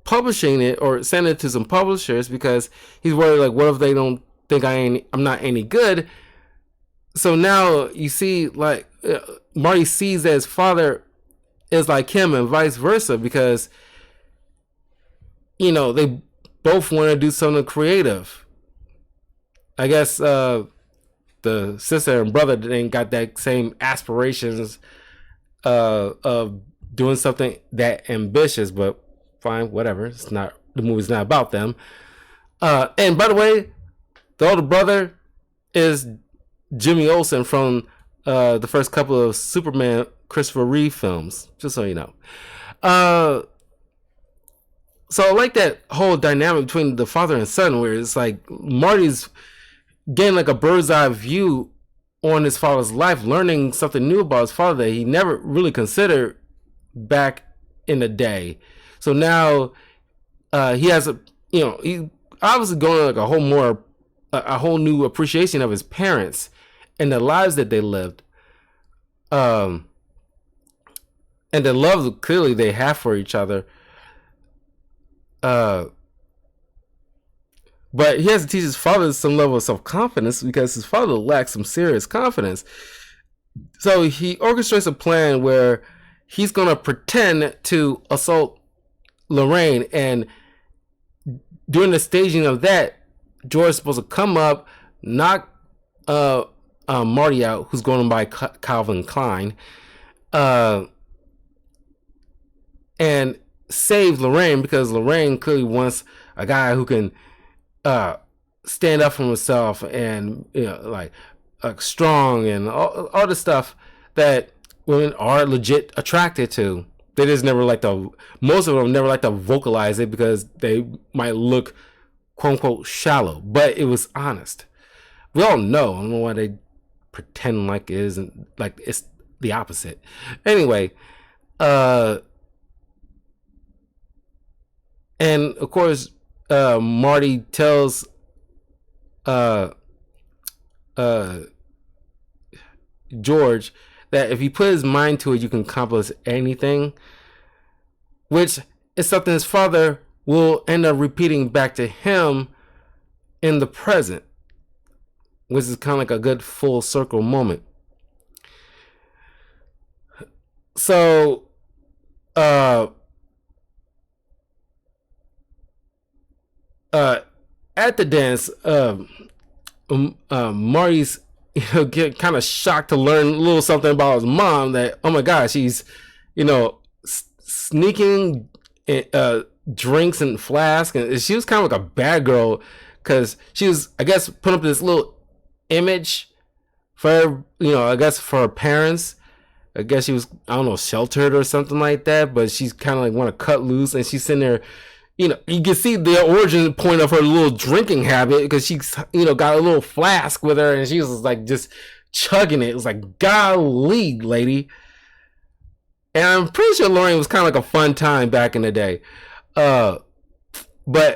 publishing it or sending it to some publishers because he's worried, like, what if they don't think I'm not any good? So now you see, like, Marty sees that his father is like him and vice versa because, they both want to do something creative. I guess the sister and brother didn't got that same aspirations of doing something that ambitious, but fine, whatever. It's not, the movie's not about them. And by the way, the older brother is Jimmy Olsen from the first couple of Superman Christopher Reeve films, just so you know. So I like that whole dynamic between the father and son, where it's like Marty's getting like a bird's eye view on his father's life, learning something new about his father that he never really considered back in the day. So now he has he obviously going like a whole new appreciation of his parents and the lives that they lived, and the love clearly they have for each other. But he has to teach his father some level of self-confidence because his father lacks some serious confidence. So he orchestrates a plan where he's going to pretend to assault Lorraine, and during the staging of that, George is supposed to come up, knock Marty out, who's going by Calvin Klein, and save Lorraine because Lorraine clearly wants a guy who can stand up for himself and like strong and all the stuff that women are legit attracted to. They just never like to. Most of them never like to vocalize it because they might look quote unquote shallow, but it was honest. We all know. I don't know why they pretend like it isn't, like it's the opposite. Anyway, and of course, Marty tells George that if he put his mind to it, you can accomplish anything, which is something his father will end up repeating back to him in the present, which is kind of like a good full circle moment. So, at the dance, Marty's get kind of shocked to learn a little something about his mom. That, oh my gosh, she's sneaking drinks and flasks, and she was kind of like a bad girl because she was, I guess, put up this little image for I guess for her parents. I guess she was, I don't know, sheltered or something like that, but she's kind of like want to cut loose, and she's sitting there. You can see the origin point of her little drinking habit because she's, got a little flask with her and she was like just chugging it. It was like, golly, lady. And I'm pretty sure Lorraine was kind of like a fun time back in the day. But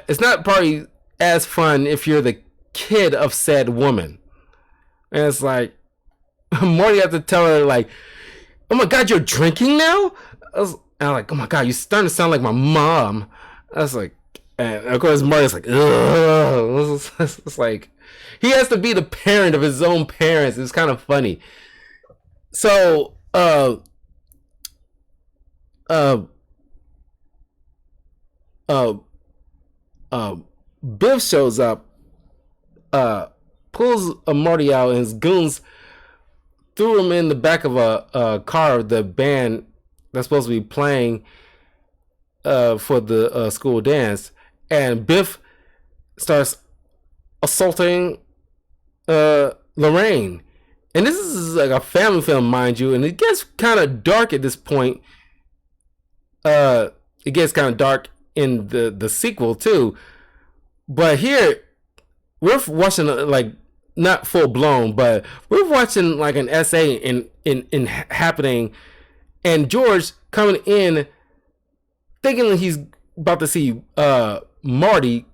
it's not probably as fun if you're the kid of said woman. And it's like, Marty had to tell her, like, oh my God, you're drinking now? And I'm like, oh my God, you're starting to sound like my mom. I was like, and of course Marty's like, ugh. It's like, he has to be the parent of his own parents. It's kind of funny. So, Biff shows up, pulls Marty out, and his goons threw him in the back of a car of the band that's supposed to be playing for the school dance, and Biff starts assaulting Lorraine. And this is like a family film, mind you, and it gets kind of dark at this point. It gets kind of dark in the sequel too, but here we're watching like not full blown, but we're watching like an essay in happening, and George coming in thinking that he's about to see Marty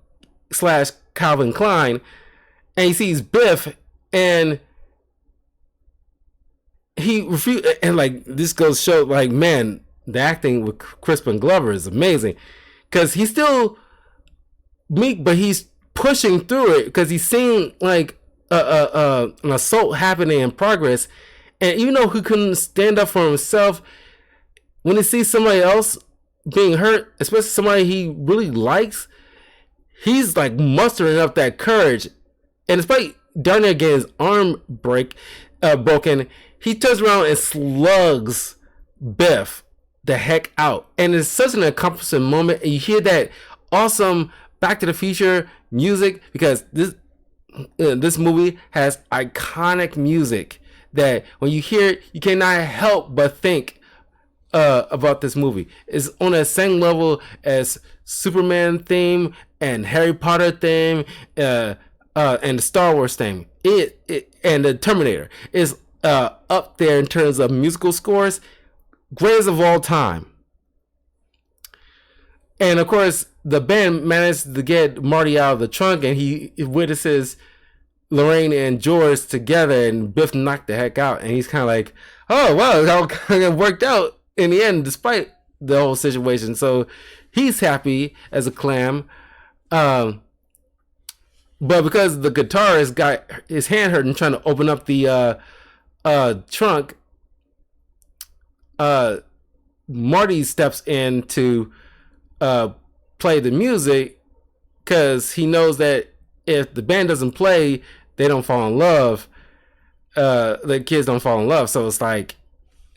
slash Calvin Klein, and he sees Biff, and he refused. And like this goes show, like, man, the acting with Crispin Glover is amazing, because he's still meek, but he's pushing through it because he's seeing like an assault happening in progress, and even though he couldn't stand up for himself, when he sees somebody else being hurt, especially somebody he really likes, he's like mustering up that courage. And despite darn near getting his arm broken, he turns around and slugs Biff the heck out. And it's such an accomplishing moment. And you hear that awesome Back to the Future music, because this movie has iconic music that when you hear it, you cannot help but think about this movie. It's on the same level as Superman theme and Harry Potter theme and the Star Wars theme. It and the Terminator is up there in terms of musical scores, greatest of all time. And of course, the band managed to get Marty out of the trunk, and he witnesses Lorraine and George together, and Biff knocked the heck out. And he's kind of like, oh, wow, it all kind of worked out in the end, despite the whole situation. So he's happy as a clam. But because the guitarist got his hand hurt and trying to open up the trunk, Marty steps in to play the music, because he knows that if the band doesn't play, they don't fall in love. The kids don't fall in love. So it's like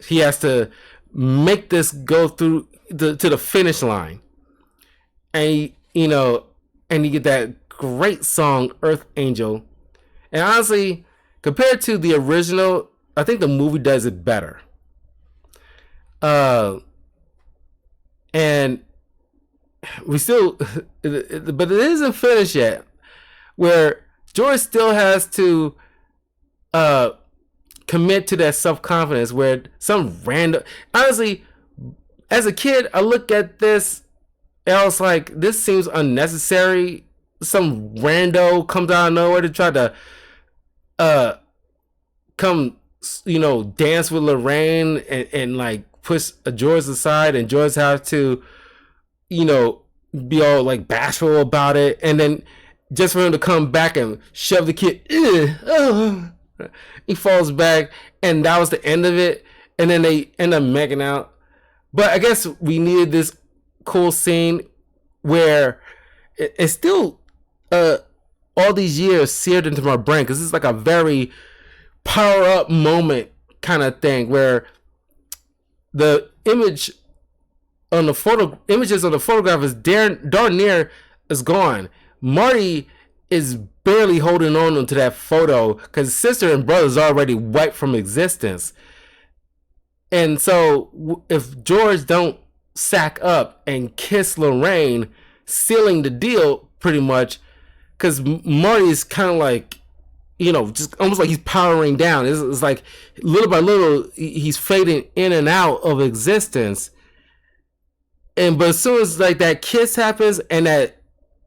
he has to make this go through to the finish line. And and you get that great song Earth Angel. And honestly, compared to the original, I think the movie does it better. And we still, but it isn't finished yet, where George still has to commit to that self-confidence, where some random, honestly, as a kid, I look at this and I was like, this seems unnecessary. Some rando comes out of nowhere to try to come, dance with Lorraine and like push George aside, and George has to be all like bashful about it, and then just for him to come back and shove the kid, he falls back, and that was the end of it. And then they end up making out. But I guess we needed this cool scene where it's still all these years seared into my brain, because it's like a very power up moment kind of thing, where the images on the photograph is darn near is gone. Marty is barely holding on to that photo because his sister and brother's already wiped from existence. And so if George don't sack up and kiss Lorraine, sealing the deal pretty much, because Marty's kind of like, just almost like he's powering down. It's like little by little he's fading in and out of existence. But as soon as like that kiss happens and that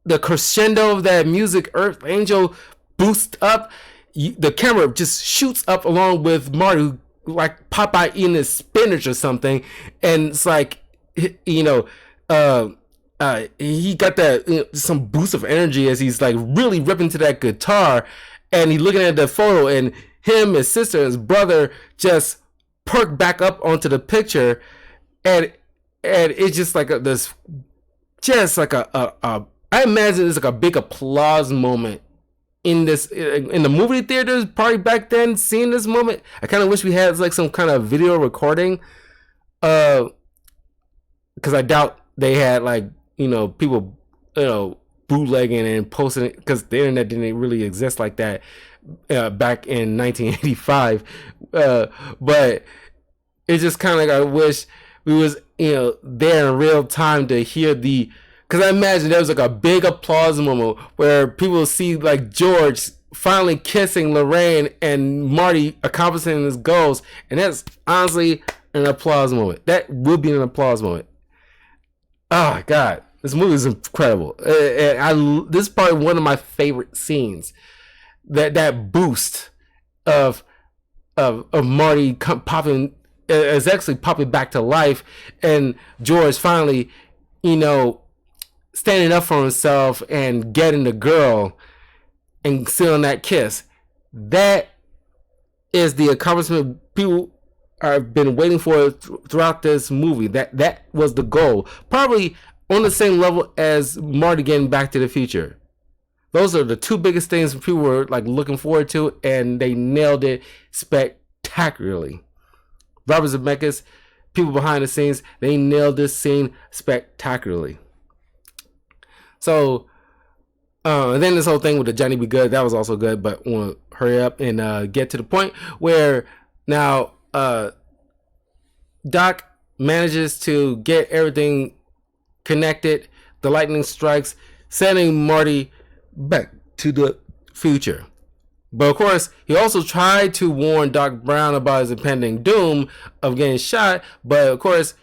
the crescendo of that music, Earth Angel, boosts up, the camera just shoots up along with Marty, who, like Popeye eating his spinach or something, and it's like he got that some boost of energy as he's like really ripping to that guitar, and he's looking at the photo, and him, his sister, his brother just perk back up onto the picture, and it's just like I imagine it's like a big applause moment in the movie theaters probably back then. Seeing this moment, I kind of wish we had like some kind of video recording, because I doubt they had like people bootlegging and posting it, because the internet didn't really exist like that back in 1985. But it's just kind of like I wish we was there in real time to hear because I imagine there was like a big applause moment where people see like George finally kissing Lorraine and Marty accomplishing his goals, and that's honestly an applause moment. That would be an applause moment. Oh God, this movie is incredible. This is probably one of my favorite scenes. That boost of Marty popping is actually popping back to life, and George finally, standing up for himself and getting the girl and sealing that kiss. That is the accomplishment people have been waiting for throughout this movie. That was the goal. Probably on the same level as Marty getting Back to the Future. Those are the two biggest things people were like looking forward to, and they nailed it spectacularly. Robert Zemeckis, people behind the scenes, they nailed this scene spectacularly. So, and then this whole thing with the Johnny Be Good, that was also good, but I want to hurry up and get to the point where now Doc manages to get everything connected. The lightning strikes, sending Marty back to the future. But of course, he also tried to warn Doc Brown about his impending doom of getting shot. But of course,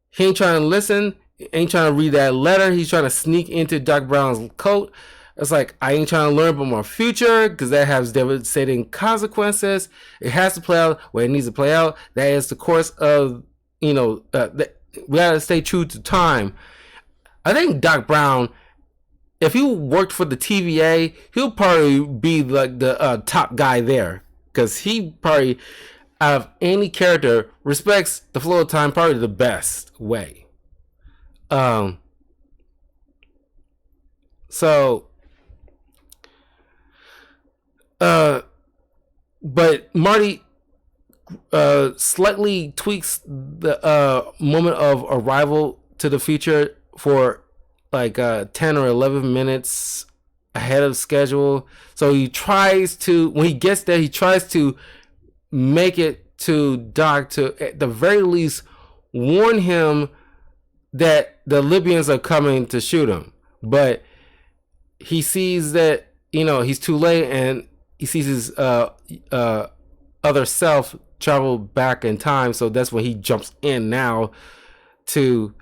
he ain't trying to listen. Ain't trying to read that letter. He's trying to sneak into Doc Brown's coat. It's like, I ain't trying to learn about my future because that has devastating consequences. It has to play out where it needs to play out. That is the course of, we gotta stay true to time. I think Doc Brown, if he worked for the TVA, he'll probably be like the top guy there, because he probably, out of any character, respects the flow of time probably the best way. But Marty slightly tweaks the moment of arrival to the future for like 10 or 11 minutes ahead of schedule. So he tries to, when he gets there, he tries to make it to Doc to, at the very least, warn him that the Libyans are coming to shoot him. But he sees that, he's too late, and he sees his other self travel back in time. So that's when he jumps in now to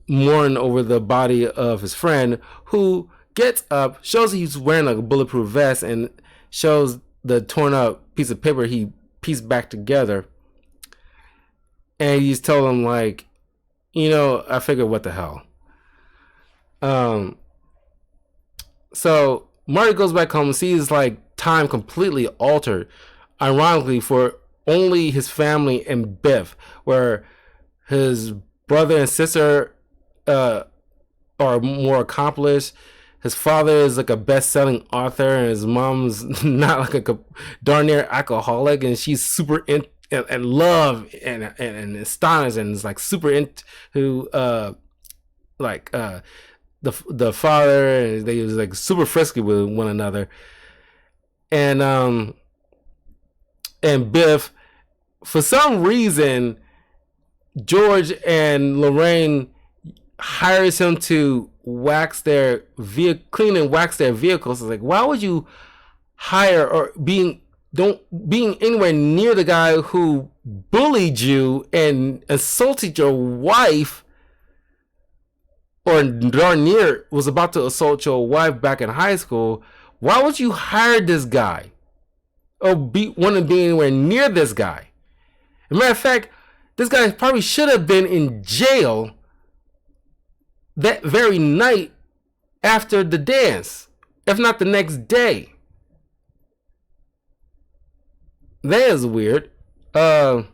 mourn over the body of his friend, who gets up, shows he's wearing like a bulletproof vest, and shows the torn up piece of paper he pieced back together. And he's told him, like, I figured, what the hell. So Marty goes back home and sees like time completely altered, ironically, for only his family and Biff, where his brother and sister are more accomplished. His father is like a best-selling author, and his mom's not like a darn near alcoholic, and she's super and love and astonished, and is like super into the father, and they was like super frisky with one another. And Biff, for some reason, George and Lorraine hires him to clean and wax their vehicles. It's like, why would you hire or being anywhere near the guy who bullied you and assaulted your wife, or darn near was about to assault your wife back in high school? Why would you hire this guy or want to be anywhere near this guy? As a matter of fact, this guy probably should have been in jail that very night after the dance, if not the next day. That is weird. So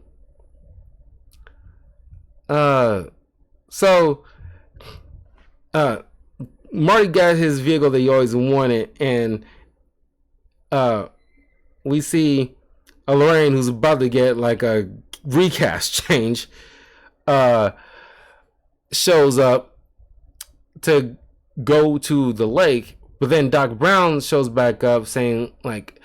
Marty got his vehicle that he always wanted, and we see Lorraine, who's about to get like a recast change, shows up to go to the lake, but then Doc Brown shows back up saying, like,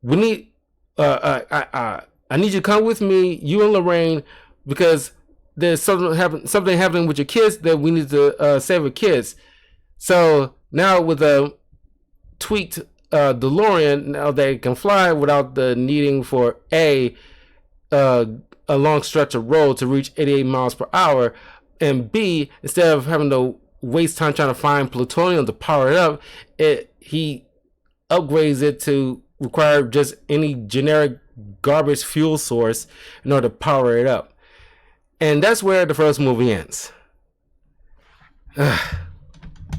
we need I need you to come with me, you and Lorraine, because there's something happening with your kids that we need to save your kids. So now with a tweaked DeLorean, now they can fly without the needing for a long stretch of road to reach 88 miles per hour, and B, instead of having to waste time trying to find plutonium to power it up, he upgrades it to require just any generic garbage fuel source in order to power it up. And that's where the first movie ends.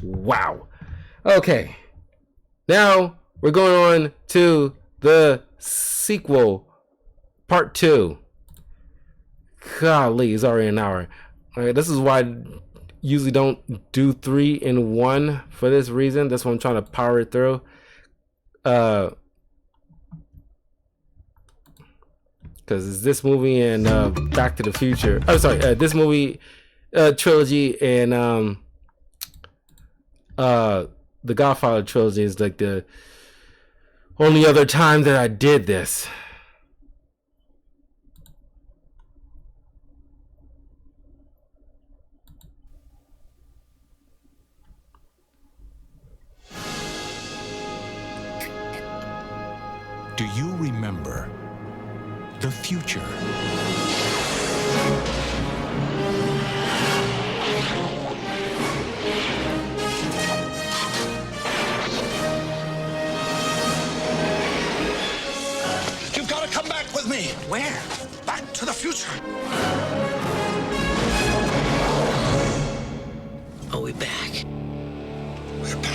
Wow. Okay. Now we're going on to the sequel, part 2. Golly, it's already an hour. Okay, this is why I usually don't do 3 in 1 for this reason. That's why I'm trying to power it through. Because it's this movie and Back to the Future. Oh, sorry, this movie, trilogy, and the Godfather trilogy is like the only other time that I did this. Do you remember the future? You've got to come back with me. Where? Back to the future. Are we back? We're back.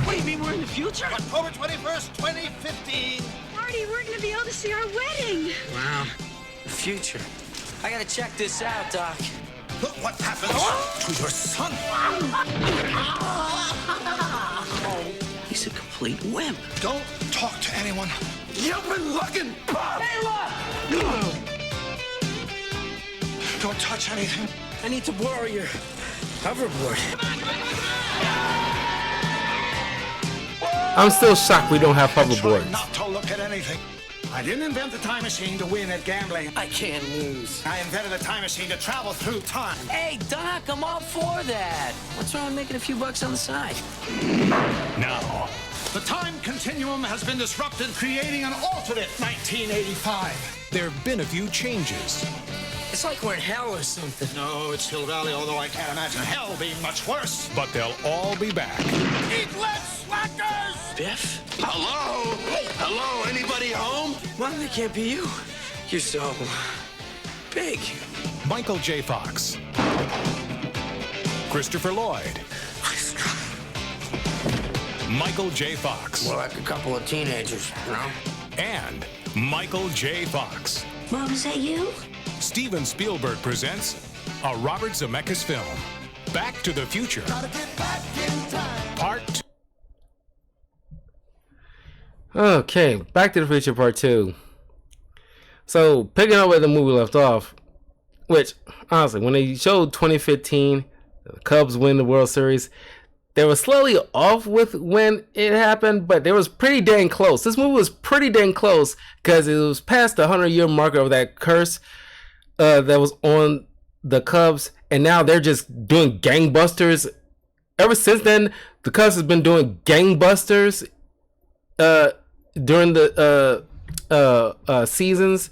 What do you mean we're in the future? October 21st, 2015. Marty, we're gonna be able to see our wedding. Wow. The future. I gotta check this out, Doc. Look what happens to your son. He's a complete wimp. Don't talk to anyone. You've been looking. Don't touch anything. I need to borrow your hoverboard. I'm still shocked we don't have Try hoverboards. not to look at anything. I didn't invent the time machine to win at gambling. I can't lose. I invented a time machine to travel through time. Hey, Doc, I'm all for that. What's wrong with making a few bucks on the side? Now, The time continuum has been disrupted, creating an alternate 1985. there have been a few changes. It's like we're in hell or something. No, it's Hill Valley, although I can't imagine hell being much worse. But they'll all be back. Eat less, slackers! Biff? Hello? Hello, anybody home? Mom, that can't be you. You're so big. Michael J. Fox. Christopher Lloyd. Michael J. Fox. More like a couple of teenagers, you know? And Michael J. Fox. Mom, is that you? Steven Spielberg presents a Robert Zemeckis film, Back to the Future. Part 2. Okay, Back to the Future Part 2. So, picking up where the movie left off, which, honestly, when they showed 2015, the Cubs win the World Series, they were slightly off with when it happened, but they was pretty dang close. This movie was pretty dang close because it was past the 100-year marker of that curse that was on the Cubs, and now they're just doing gangbusters. Ever since then, the Cubs has been doing gangbusters during the seasons.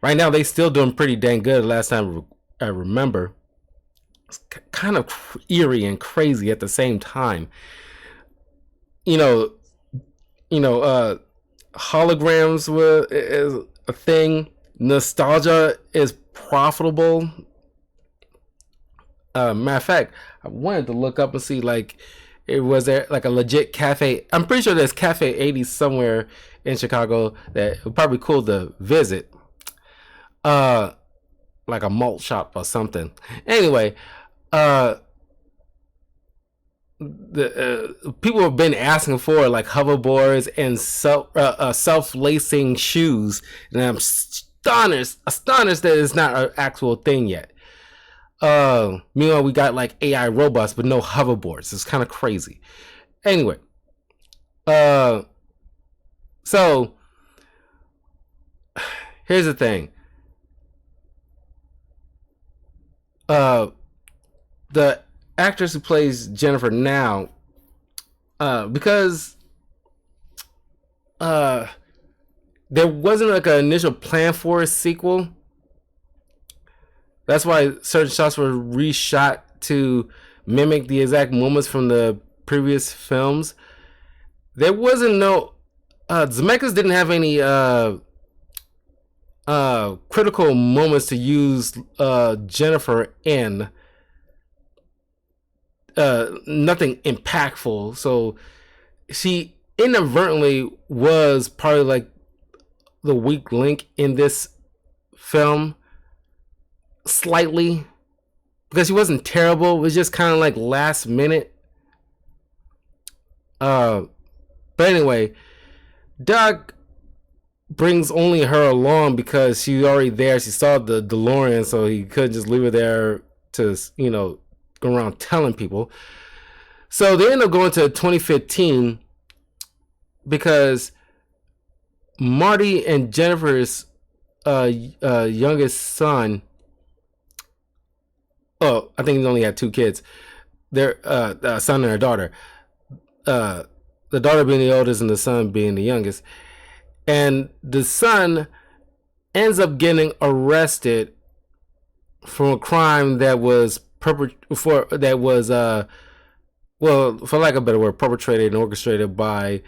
Right now, they still doing pretty dang good. Last time I remember, it's kind of eerie and crazy at the same time. Holograms is a thing. Nostalgia is profitable. Matter of fact, I wanted to look up and see was there like a legit cafe. I'm pretty sure there's Cafe 80 somewhere in Chicago that would probably be cool to visit. Like a malt shop or something. Anyway, the people have been asking for like hoverboards and self-lacing shoes, and I'm astonished that it's not an actual thing yet. Meanwhile, we got like AI robots, but no hoverboards. It's kind of crazy. Anyway, so here's the thing. The actress who plays Jennifer now, because there wasn't like an initial plan for a sequel. That's why certain shots were reshot to mimic the exact moments from the previous films. There wasn't no Zemeckis didn't have any critical moments to use Jennifer in. Nothing impactful. So she inadvertently was probably like the weak link in this film, slightly, because she wasn't terrible. It was just kind of like last minute. But anyway, Doc brings only her along because she's already there. She saw the DeLorean, so he couldn't just leave her there to, you know, go around telling people. So they end up going to 2015 because Marty and Jennifer's youngest son, oh, I think he only had 2 kids. Their son and a daughter. The daughter being the oldest and the son being the youngest. And the son ends up getting arrested for a crime that was for lack of a better word, perpetrated and orchestrated by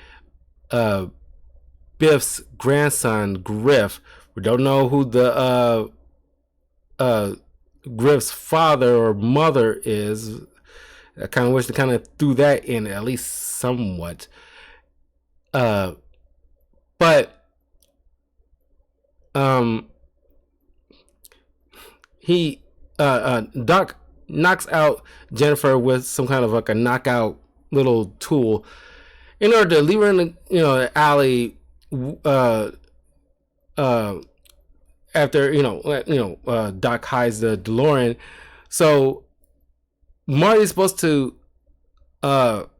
Biff's grandson, Griff. We don't know who the Griff's father or mother is. I kind of wish they kind of threw that in at least somewhat. But Doc knocks out Jennifer with some kind of like a knockout little tool in order to leave her in the, you know, the alley. After Doc hides the DeLorean, so Marty's supposed to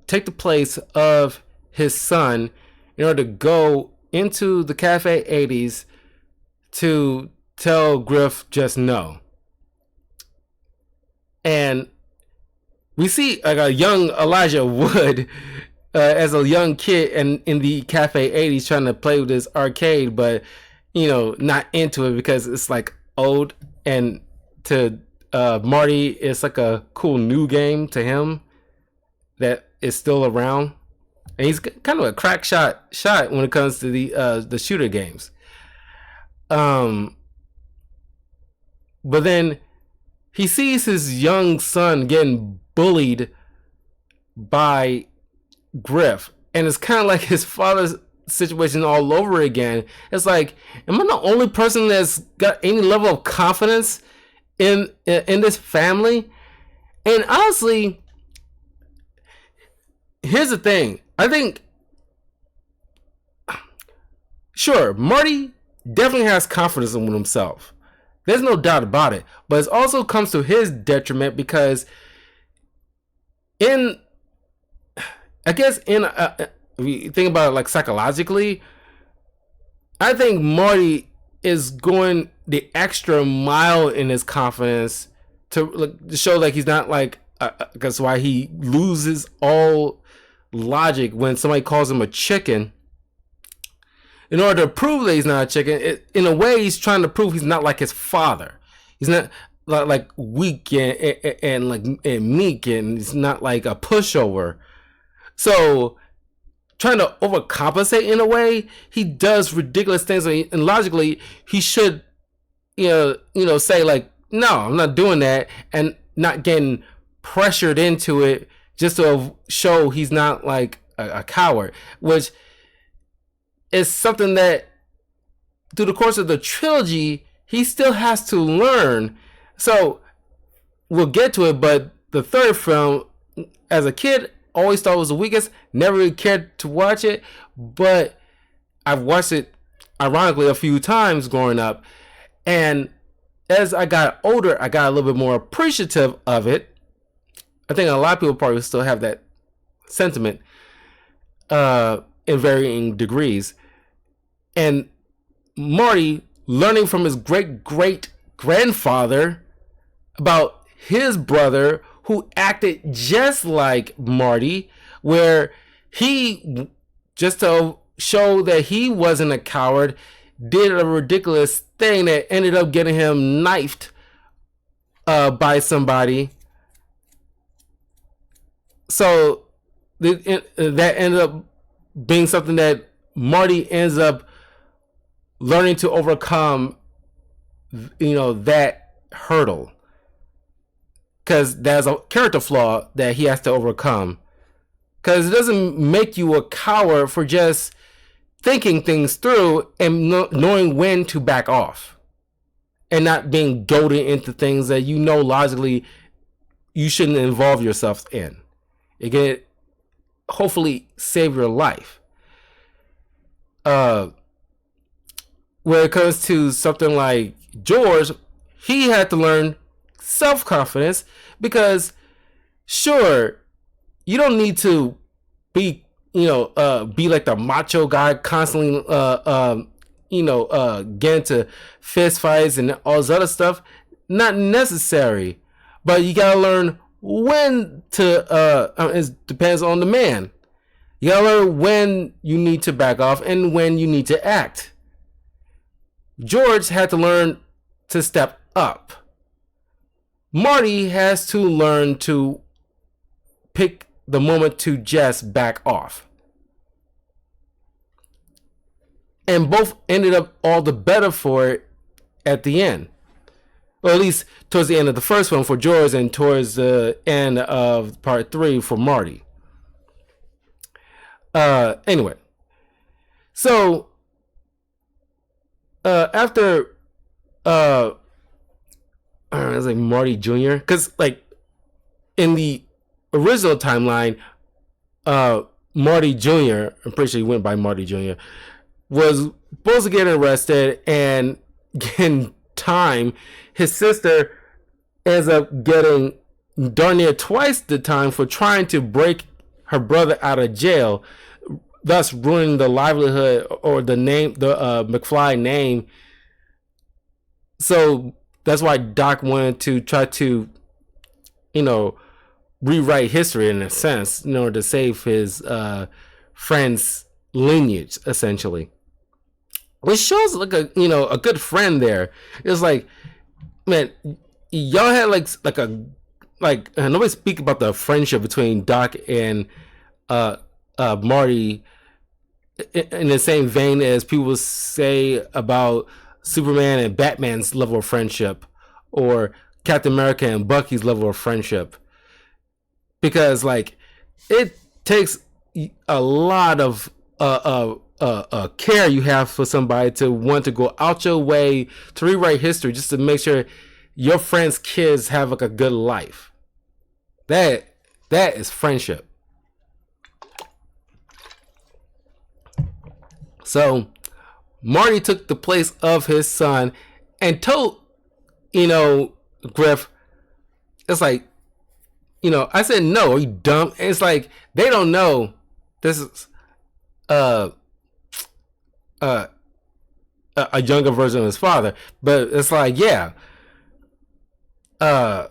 take the place of his son in order to go into the Cafe 80s to tell Griff just no. And we see like a young Elijah Wood as a young kid and in the Cafe 80s trying to play with this arcade, but you know, not into it because it's like old, and to Marty it's like a cool new game to him that is still around. And he's kind of a crack shot when it comes to the shooter games. But then he sees his young son getting bullied by Griff, and it's kind of like his father's situation all over again. It's like, am I the only person that's got any level of confidence in this family? And honestly, here's the thing. I think, sure, Marty definitely has confidence in himself. There's no doubt about it. But it also comes to his detriment because if you think about it like psychologically, I think Marty is going the extra mile in his confidence to show like he's not like, that's why he loses all logic when somebody calls him a chicken. In order to prove that he's not a chicken, in a way he's trying to prove he's not like his father. He's not like weak and meek, and he's not like a pushover. So trying to overcompensate in a way, he does ridiculous things, and logically he should say like, no, I'm not doing that, and not getting pressured into it just to show he's not like a coward, which is something that through the course of the trilogy he still has to learn. So we'll get to it, but the third film, as a kid, always thought it was the weakest, never really cared to watch it, but I've watched it ironically a few times growing up, and as I got older I got a little bit more appreciative of it. I think a lot of people probably still have that sentiment in varying degrees. And Marty learning from his great-great-grandfather about his brother who acted just like Marty, where he, just to show that he wasn't a coward, did a ridiculous thing that ended up getting him knifed by somebody. So that ended up being something that Marty ends up learning to overcome, that hurdle. Because there's a character flaw that he has to overcome. Because it doesn't make you a coward for just thinking things through and knowing when to back off. And not being goaded into things that logically you shouldn't involve yourself in. It can hopefully save your life. When it comes to something like George, he had to learn self-confidence because, sure, you don't need to be like the macho guy constantly get into fist fights and all this other stuff. Not necessary, but you gotta learn when to it depends on the man. You gotta learn when you need to back off and when you need to act. George had to learn to step up. Marty has to learn to pick the moment to just back off. And both ended up all the better for it at the end. Or at least towards the end of the first one for George and towards the end of part 3 for Marty. Anyway. So, after, I don't know, it's like Marty Jr. Because, like, in the original timeline, Marty Jr., I'm pretty sure he went by Marty Jr., was supposed to get arrested, and in time, his sister ends up getting darn near twice the time for trying to break her brother out of jail, thus ruining the livelihood or the name, the McFly name. So that's why Doc wanted to try to, rewrite history in a sense in order to save his friend's lineage, essentially. Which shows like a good friend there. It's like, man, y'all had like nobody speak about the friendship between Doc and Marty in the same vein as people say about Superman and Batman's level of friendship, or Captain America and Bucky's level of friendship. Because like it takes a lot of care you have for somebody to want to go out your way to rewrite history just to make sure your friends' kids have like a good life. That is friendship. So Marty took the place of his son and told Griff, it's like, I said, no, are you dumb? And it's like they don't know this is a younger version of his father, but it's like, yeah, I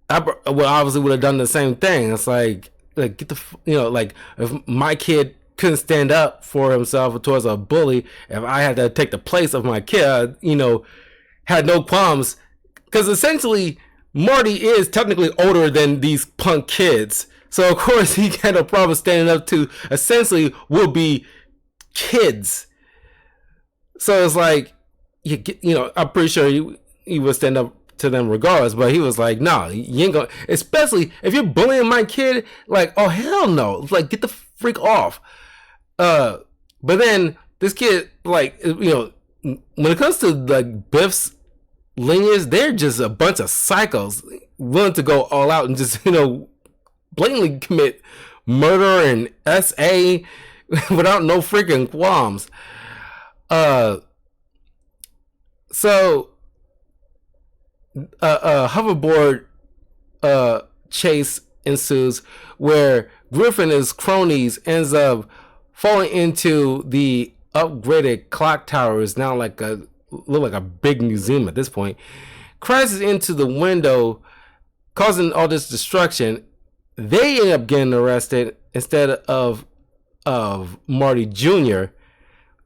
obviously would have done the same thing. It's like get the like if my kid couldn't stand up for himself towards a bully, if I had to take the place of my kid, had no qualms, because essentially Marty is technically older than these punk kids, so of course he had no problem standing up to essentially will be kids. So it's like, I'm pretty sure he would stand up to them regardless, but he was like, no, you ain't gonna, especially if you're bullying my kid, like, oh hell no, like get the freak off. But then this kid, like, when it comes to like Biff's lineage, they're just a bunch of psychos willing to go all out and just blatantly commit murder and SA without no freaking qualms. So hoverboard chase ensues where Griffin and his cronies ends up falling into the upgraded clock tower. Is now look like a big museum at this point. Crashes into the window, causing all this destruction. They end up getting arrested instead of Marty Jr.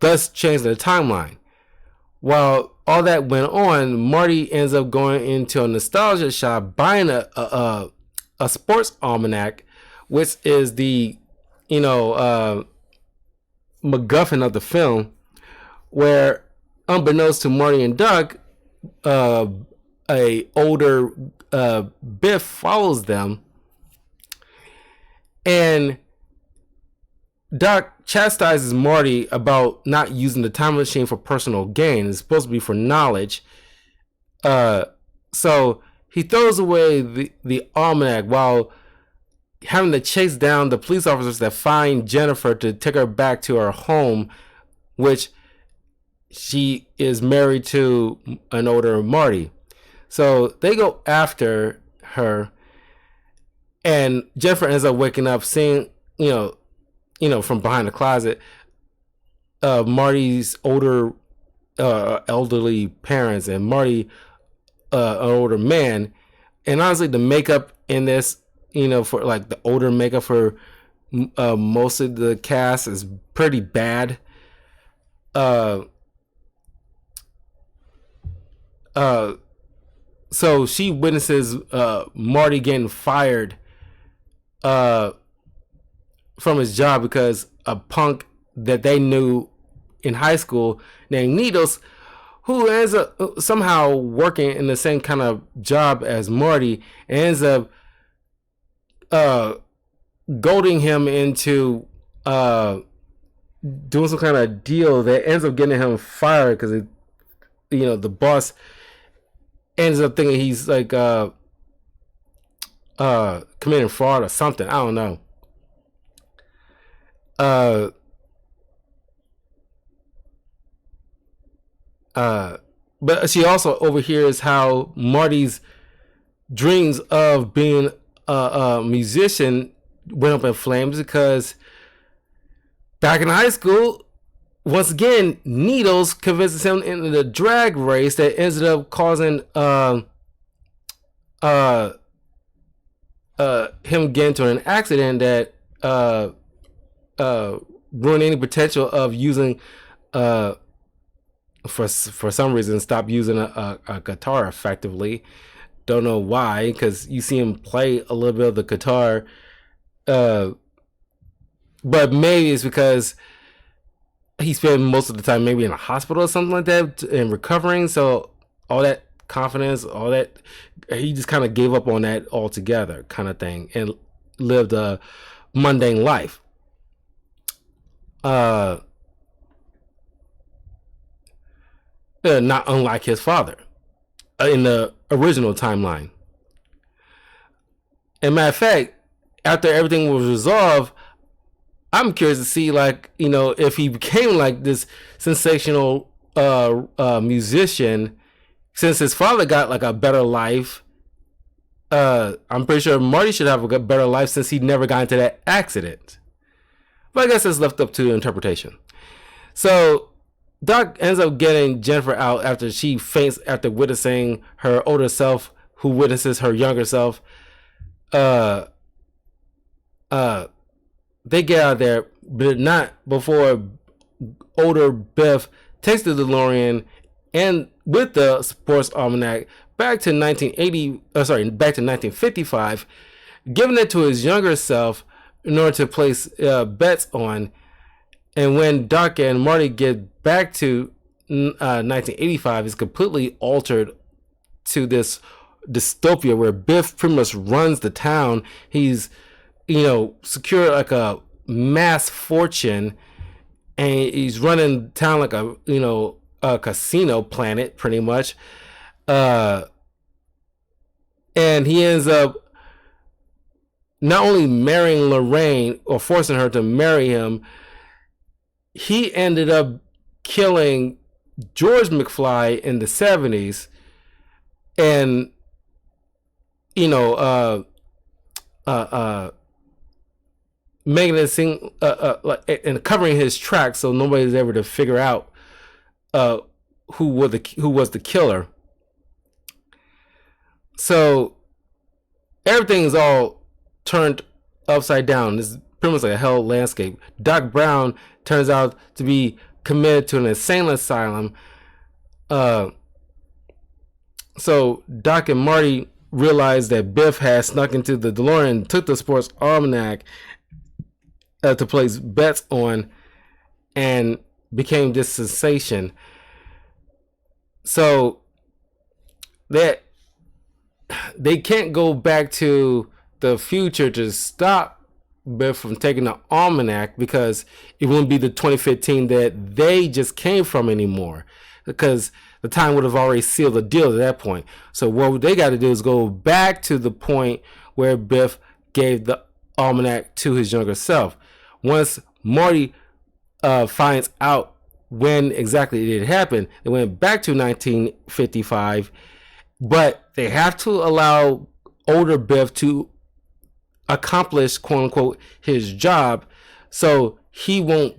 thus changing the timeline. While all that went on, Marty ends up going into a nostalgia shop, buying a sports almanac, which is the MacGuffin of the film, where unbeknownst to Marty and Doug, a older Biff follows them, and Doc chastises Marty about not using the time machine for personal gain. It's supposed to be for knowledge. So he throws away the almanac while having to chase down the police officers that find Jennifer to take her back to her home, which she is married to an older Marty. So they go after her, and Jennifer ends up waking up seeing, from behind the closet, Marty's older, elderly parents, and Marty, an older man. And honestly, the makeup in this, for like the older makeup for most of the cast is pretty bad. So she witnesses Marty getting fired from his job because a punk that they knew in high school named Needles, who ends up somehow working in the same kind of job as Marty, ends up goading him into doing some kind of deal that ends up getting him fired because the boss ends up thinking he's like committing fraud or something. I don't know. But she also overhears how Marty's dreams of being a musician went up in flames because back in high school, once again, Needles convinces him into the drag race that ended up causing him getting into an accident that ruined any potential of using for some reason stop using a guitar effectively. Don't know why, because you see him play a little bit of the guitar, but maybe it's because he spent most of the time maybe in a hospital or something like that and recovering. So all that confidence, all that, he just kind of gave up on that altogether, kind of thing, and lived a mundane life. Not unlike his father in the original timeline. And matter of fact, after everything was resolved, I'm curious to see, if he became like this sensational musician, since his father got like a better life. I'm pretty sure Marty should have a better life since he never got into that accident. But I guess it's left up to interpretation. So Doc ends up getting Jennifer out after she faints after witnessing her older self, who witnesses her younger self. They get out of there, but not before older Biff takes the DeLorean and with the sports almanac back to 1955, giving it to his younger self in order to place bets on. And when Doc and Marty get back to 1985, it's completely altered to this dystopia where Biff pretty much runs the town. He's secured like a mass fortune, and he's running town like a casino planet pretty much. And he ends up not only marrying Lorraine or forcing her to marry him, he ended up killing George McFly in the 70s, and making it seem and covering his tracks so nobody's ever to figure out who was the killer. So everything is all turned upside down. This is pretty much like a hell landscape. Doc Brown turns out to be committed to an insane asylum. So Doc and Marty realized that Biff had snuck into the DeLorean and took the sports almanac to place bets on, and became this sensation. So that they can't go back to the future to stop Biff from taking the almanac, because it wouldn't be the 2015 that they just came from anymore, because the time would have already sealed the deal at that point. So what they got to do is go back to the point where Biff gave the almanac to his younger self. Once Marty finds out when exactly it happened, they went back to 1955, but they have to allow older Biff to accomplish, quote unquote, his job, so he won't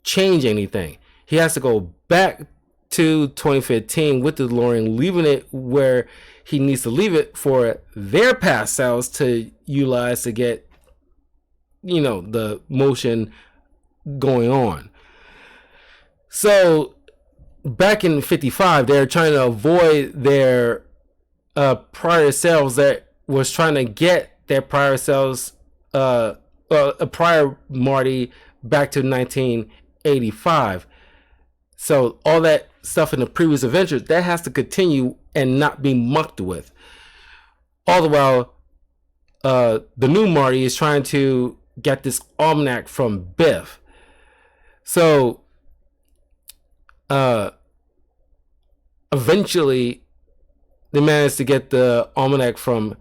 change anything. He has to go back to 2015 with the DeLorean, leaving it where he needs to leave it for their past selves to utilize to get, the motion going on. So back in 55, they're trying to avoid their prior selves that was trying to get their prior selves, a prior Marty, back to 1985. So all that stuff in the previous adventures, that has to continue and not be mucked with. All the while, the new Marty is trying to get this almanac from Biff. So eventually they managed to get the almanac from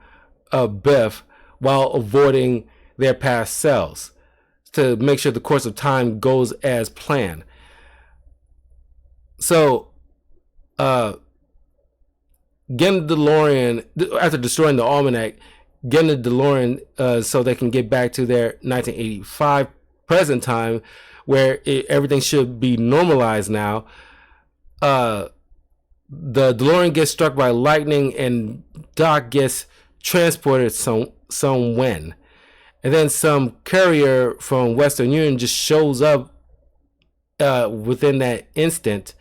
Biff while avoiding their past selves to make sure the course of time goes as planned. So getting the DeLorean, after destroying the almanac, getting the DeLorean so they can get back to their 1985 present time, where everything should be normalized now. The DeLorean gets struck by lightning and Doc gets transported somewhere. And then some courier from Western Union just shows up within that instant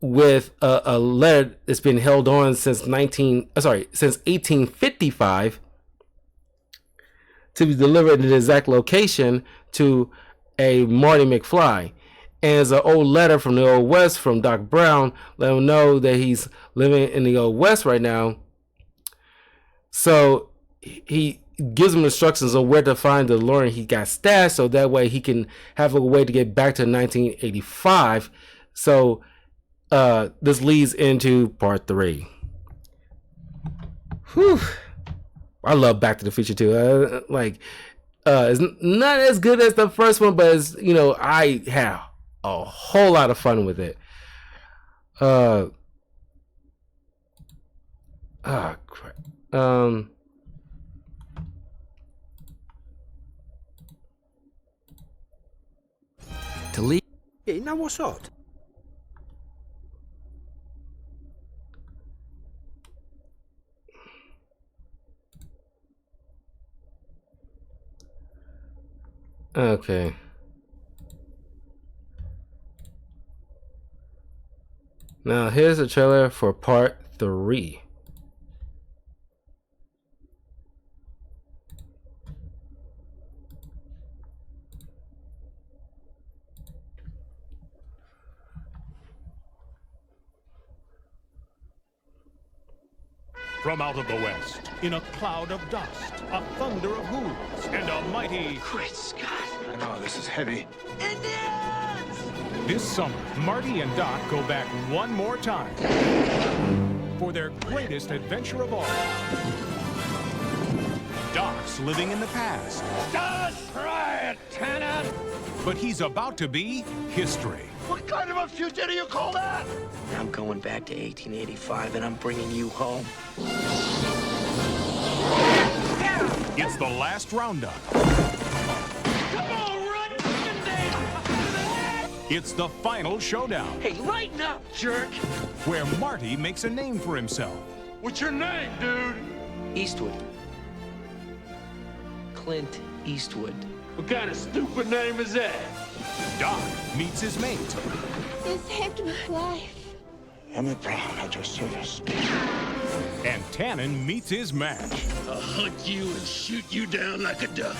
with a letter that's been held on since 1855 to be delivered at the exact location to a Marty McFly. And it's an old letter from the Old West from Doc Brown, let him know that he's living in the Old West right now. So he gives him instructions on where to find the DeLorean he got stashed, so that way he can have a way to get back to 1985. So this leads into part 3. Whew. I love Back to the Future too. It's not as good as the first one, but it's, I have a whole lot of fun with it. Crap. To leave. Now what's that? Okay. Now here's a trailer for part 3. From out of the west, in a cloud of dust, a thunder of hooves, and a mighty... Great Scott. I know, this is heavy. This summer, Marty and Doc go back one more time for their greatest adventure of all. Doc's living in the past. Just try it, Tenant! But he's about to be history. What kind of a future do you call that? I'm going back to 1885 and I'm bringing you home. It's the last roundup. Come on, run! It's the final showdown. Hey, lighten up, jerk! Where Marty makes a name for himself. What's your name, dude? Eastwood. Clint Eastwood. What kind of stupid name is that? Doc meets his mate. You saved my life. Emmett Brown at your service. And Tannen meets his match. I'll hunt you and shoot you down like a duck.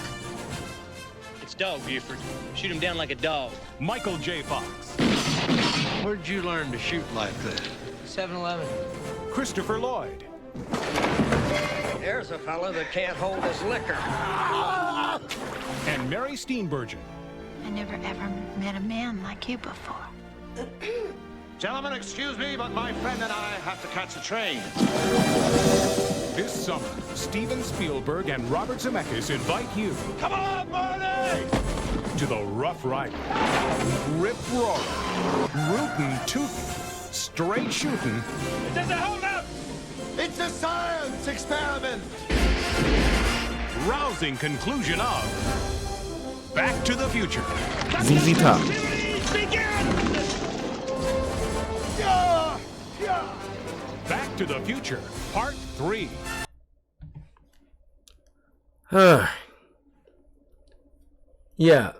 It's Dog Buford. Shoot him down like a dog. Michael J. Fox. Where'd you learn to shoot like that? 7-Eleven. Christopher Lloyd. There's a fella that can't hold his liquor. And Mary Steenburgen. I never ever met a man like you before. Gentlemen, excuse me, but my friend and I have to catch a train. This summer, Steven Spielberg and Robert Zemeckis invite you. Come on, Marty! To the Rough Rider. Rip roaring, rootin' tootin', straight shootin'. It doesn't hold up! It's a science experiment! Rousing conclusion of Back to the Future. ZZ Top. Back to the Future, Part 3. Yeah.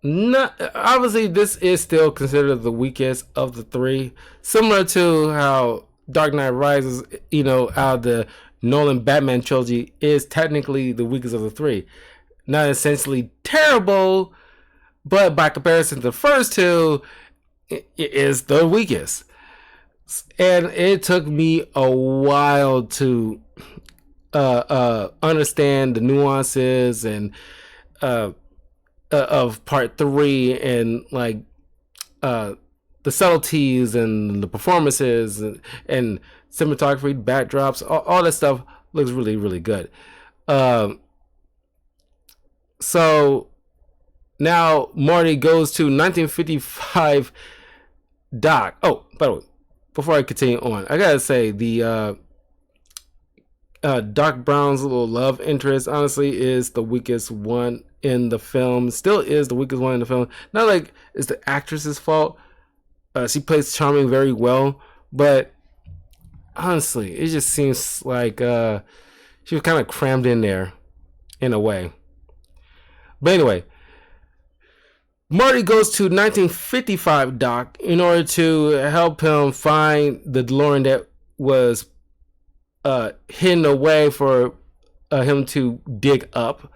Not obviously this is still considered the weakest of the three. Similar to how Dark Knight Rises, out of the Nolan Batman trilogy, is technically the weakest of the three. Not essentially terrible, but by comparison to the first two, it is the weakest. And it took me a while to understand the nuances and of part 3 and the subtleties and the performances and cinematography, backdrops, all that stuff looks really, really good. So now Marty goes to 1955 Doc. Oh, by the way, before I continue on, I gotta say the Doc Brown's little love interest honestly is the weakest one in the film. Still is the weakest one in the film. Not like it's the actress's fault. She plays charming very well, but honestly, it just seems like she was kind of crammed in there in a way. But anyway, Marty goes to 1955 Doc in order to help him find the DeLorean that was hidden away for him to dig up,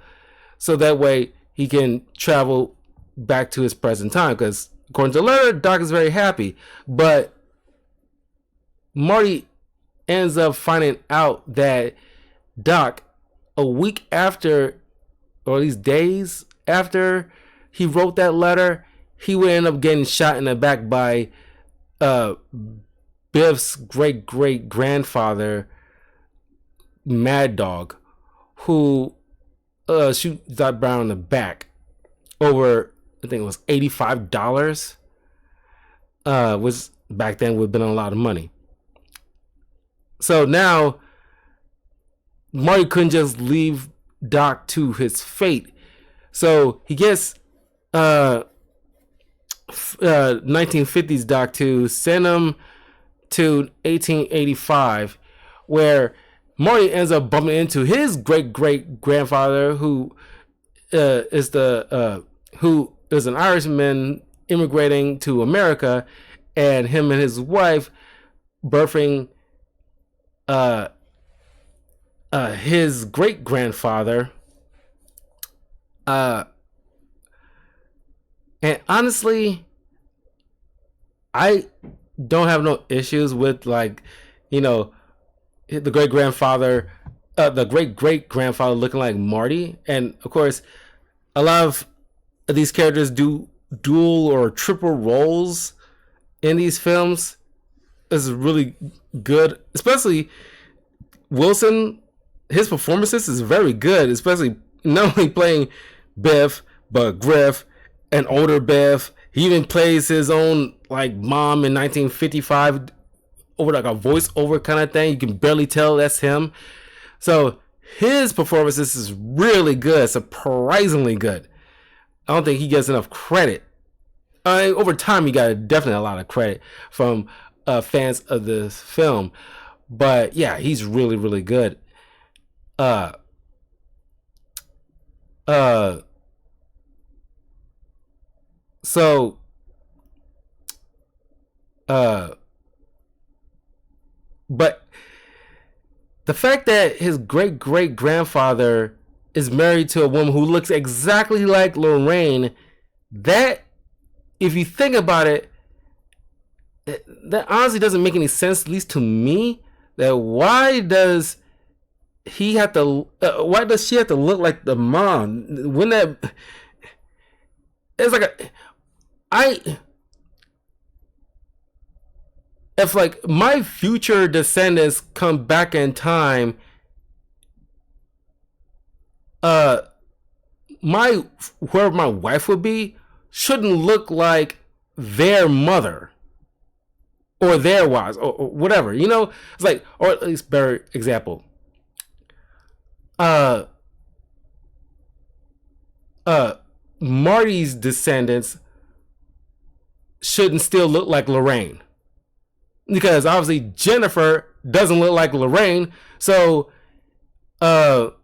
so that way he can travel back to his present time. Because according to the letter, Doc is very happy, but Marty ends up finding out that Doc, a week after, or at least days after he wrote that letter, he would end up getting shot in the back by Biff's great-great-grandfather, Mad Dog, who shoots Doc Brown in the back over, I think it was $85, which back then would have been a lot of money. So now Marty couldn't just leave Doc to his fate. So he gets 1950s Doc to send him to 1885, where Marty ends up bumping into his great-great-grandfather, who is an Irishman immigrating to America, and him and his wife birthing his great-grandfather. And honestly, I don't have no issues with the great-grandfather, the great-great-grandfather looking like Marty. And of course, a lot of these characters do dual or triple roles in these films. This is really good, especially Wilson. His performances is very good, especially not only playing Biff, but Griff, an older Biff. He even plays his own mom in 1955 over a voiceover kind of thing. You can barely tell that's him. So his performances is really good, surprisingly good. I don't think he gets enough credit. Over time, he got definitely a lot of credit from fans of this film. But yeah, he's really, really good. So, but the fact that his great great grandfather is married to a woman who looks exactly like Lorraine, that, if you think about it, that honestly doesn't make any sense, at least to me. That why does he have to? Why does she have to look like the mom? When that, it's like if like my future descendants come back in time, my whoever my wife would be shouldn't look like their mother or their wives or whatever, you know. It's like, or at least better example, Marty's descendants shouldn't still look like Lorraine, because obviously Jennifer doesn't look like Lorraine. So the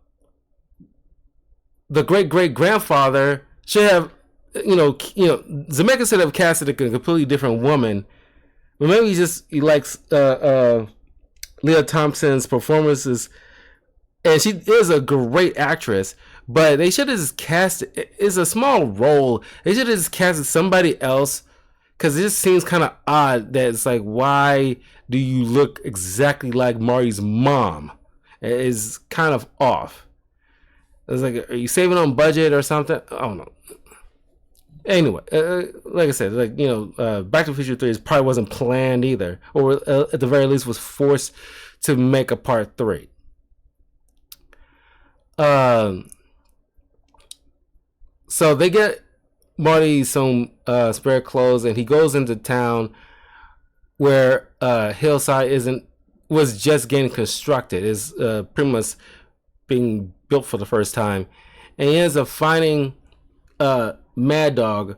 great great grandfather should have, Zemeckis should have casted a completely different woman. But maybe he likes Leah Thompson's performances, and she is a great actress. But they should have just cast. It's a small role. They should have just casted somebody else, because it just seems kind of odd that it's like, why do you look exactly like Marty's mom? It is kind of off. It's like, are you saving on budget or something? I don't know. Anyway, like I said, Back to the Future 3 probably wasn't planned either, or at the very least was forced to make a part 3. So they get Marty some spare clothes, and he goes into town where Hillside was just getting constructed. Is pretty much being built for the first time, and he ends up finding Mad Dog,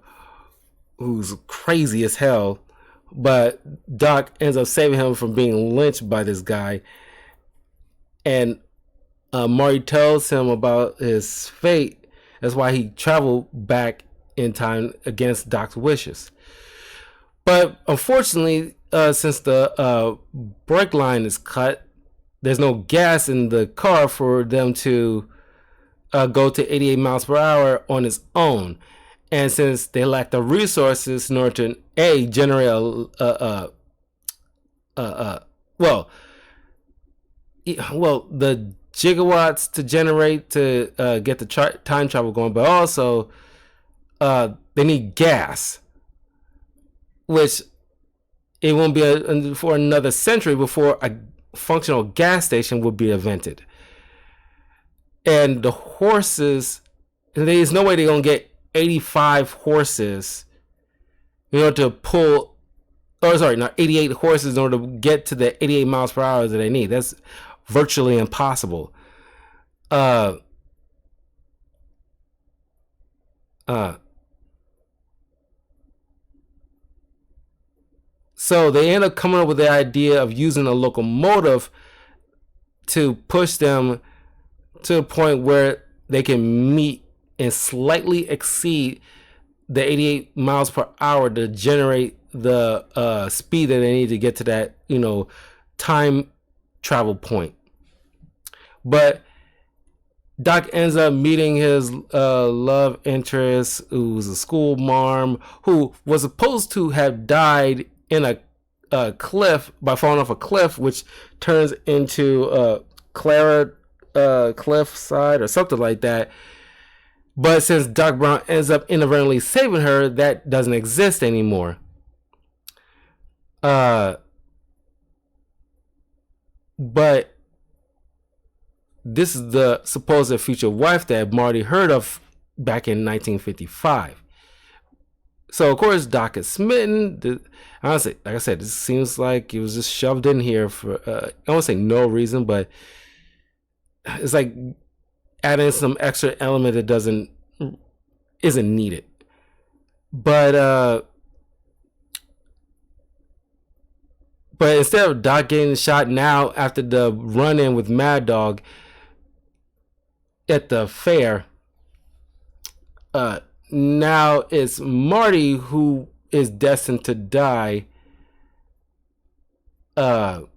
who's crazy as hell, but Doc ends up saving him from being lynched by this guy. And Marty tells him about his fate. That's why he traveled back in time against Doc's wishes. But unfortunately, since the brake line is cut, there's no gas in the car for them to go to 88 miles per hour on its own. And since they lack the resources in order to generate the gigawatts to generate to get the time travel going, but also they need gas, which it won't be for another century before a functional gas station would be invented. And the horses, there's no way they're gonna get 85 horses in order to pull, not 88 horses in order to get to the 88 miles per hour that they need. That's virtually impossible. So they end up coming up with the idea of using a locomotive to push them to a point where they can meet and slightly exceed the 88 miles per hour to generate the speed that they need to get to that, time travel point. But Doc ends up meeting his love interest, who's a school marm, who was supposed to have died in a cliff by falling off a cliff, which turns into Clara cliffside or something like that. But since Doc Brown ends up inadvertently saving her, that doesn't exist anymore. But this is the supposed future wife that Marty heard of back in 1955. So of course Doc is smitten. Honestly, like I said, this seems like it was just shoved in here for I don't want to say no reason, but it's like adding some extra element that isn't needed. But instead of Doc getting shot now after the run-in with Mad Dog at the fair, now it's Marty who is destined to die. Oh,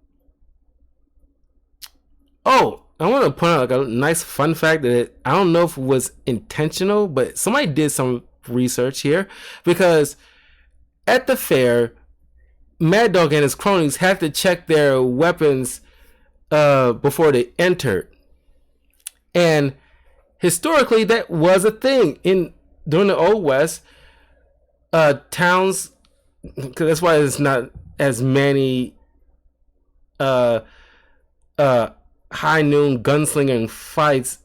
I want to point out like a nice fun fact that I don't know if it was intentional, but somebody did some research here, because at the fair, Mad Dog and his cronies had to check their weapons before they entered, and historically that was a thing during the Old West. Towns, because that's why there's not as many high noon gunslinging fights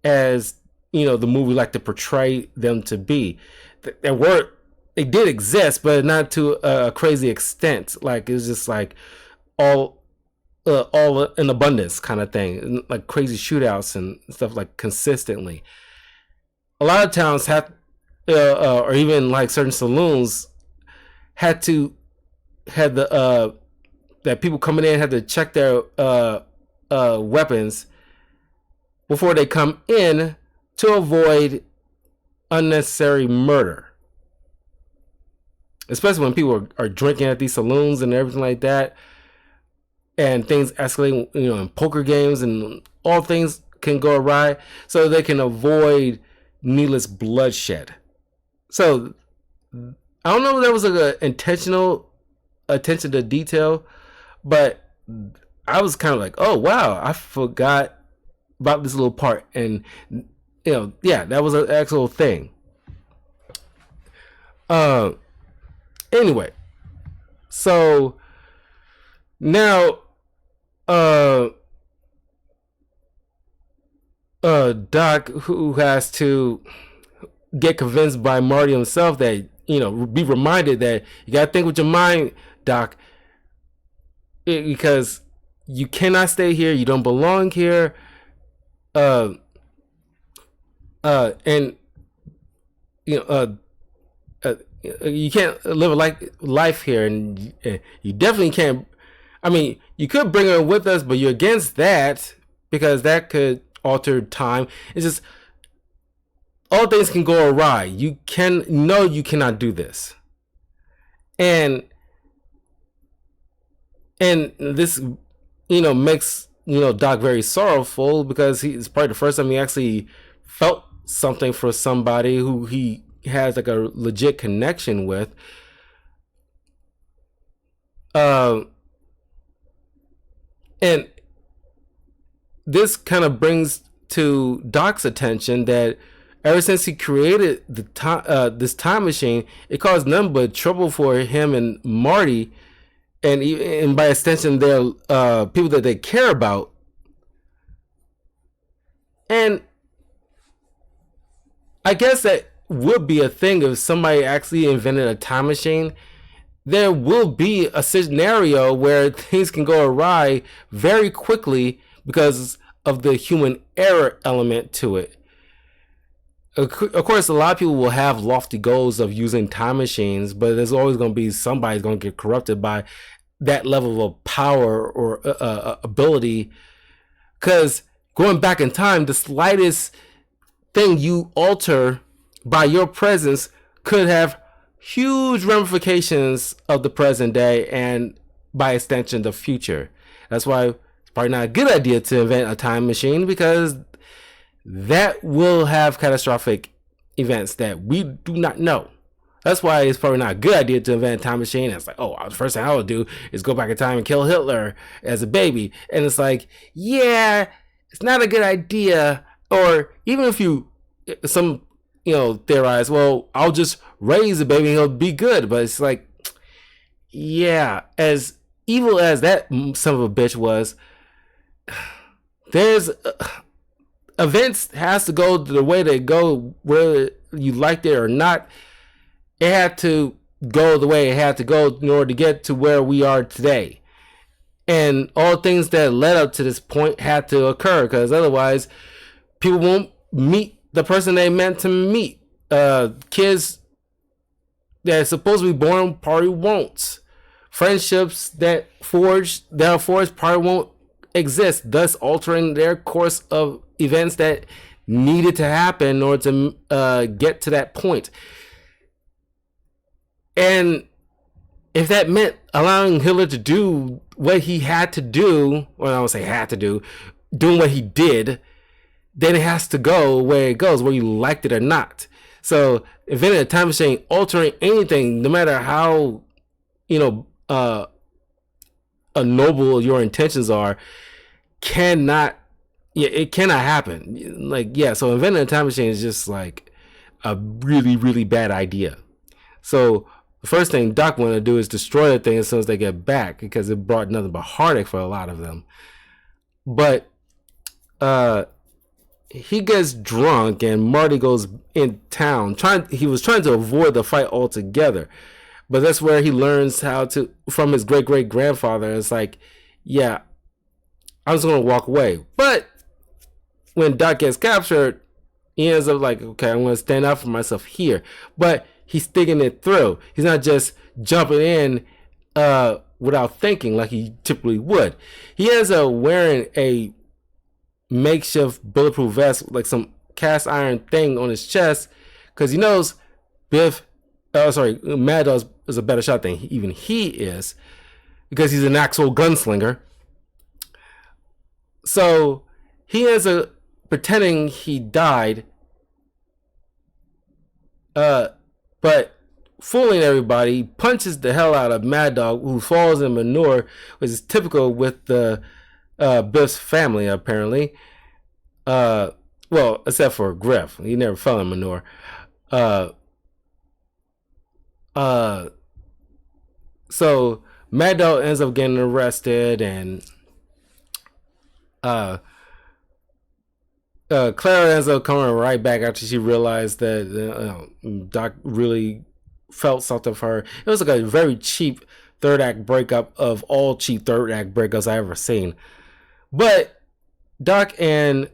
as the movie like to portray them to be. They did exist, but not to a crazy extent. Like it was just like all in abundance kind of thing, like crazy shootouts and stuff like consistently. A lot of towns have, or even like certain saloons had that people coming in had to check their weapons before they come in to avoid unnecessary murder. Especially when people are drinking at these saloons and everything like that, and things escalating, in poker games, and all things can go awry, so they can avoid needless bloodshed. So I don't know if that was like an intentional attention to detail, but I was kind of like, oh wow, I forgot about this little part, and that was an actual thing. Anyway, so now Doc, who has to get convinced by Marty himself that, be reminded that you gotta think with your mind, Doc, because you cannot stay here, you don't belong here, and you can't live a life here, and you definitely can't. I mean, you could bring her with us, but you're against that because that could alter time. It's just all things can go awry. You cannot do this, and this makes Doc very sorrowful, because it's probably the first time he actually felt something for somebody who he has like a legit connection with. And this kind of brings to Doc's attention that ever since he created this time machine, it caused none but trouble for him and Marty, and by extension their people that they care about. And I guess that would be a thing if somebody actually invented a time machine. There will be a scenario where things can go awry very quickly because of the human error element to it. Of course, a lot of people will have lofty goals of using time machines, but there's always going to be somebody's going to get corrupted by that level of power or ability. Because going back in time, the slightest thing you alter by your presence could have huge ramifications of the present day, and by extension the future. That's why it's probably not a good idea to invent a time machine, because that will have catastrophic events that we do not know. That's why it's probably not a good idea to invent a time machine. And it's like, oh, the first thing I would do is go back in time and kill Hitler as a baby. And it's like, yeah, it's not a good idea. Or even if some theorize, well, I'll just raise the baby and he'll be good. But it's like, yeah, as evil as that son of a bitch was, there's events has to go the way they go, whether you liked it or not. It had to go the way it had to go in order to get to where we are today. And all things that led up to this point had to occur, because otherwise people won't meet the person they meant to meet. Kids that are supposed to be born probably won't. Friendships that are forged probably won't exist, thus altering their course of events that needed to happen in order to get to that point. And if that meant allowing Hitler to do what he had to do, or I would say had to do, doing what he did, then it has to go where it goes, whether you liked it or not. So inventing a time machine, altering anything, no matter how, noble your intentions are, it cannot happen. So inventing a time machine is just like a really, really bad idea. So the first thing Doc wanted to do is destroy the thing as soon as they get back, because it brought nothing but heartache for a lot of them. But he gets drunk and Marty goes in town. He was trying to avoid the fight altogether. But that's where he learns how to, from his great-great-grandfather. It's like, yeah, I was going to walk away. But when Doc gets captured, he ends up like, okay, I'm going to stand up for myself here. But he's sticking it through. He's not just jumping in without thinking like he typically would. He ends up wearing a makeshift bulletproof vest, like some cast iron thing on his chest, because he knows Mad Dog is a better shot than even he is, because he's an actual gunslinger. So he ends up pretending he died, but fooling everybody, punches the hell out of Mad Dog, who falls in manure, which is typical with the Biff's family, apparently. Well, except for Griff. He never fell in manure. So Mad Dog ends up getting arrested, and Clara ends up coming right back after she realized that Doc really felt something for her. It was like a very cheap third act breakup of all cheap third act breakups I ever seen. But Doc and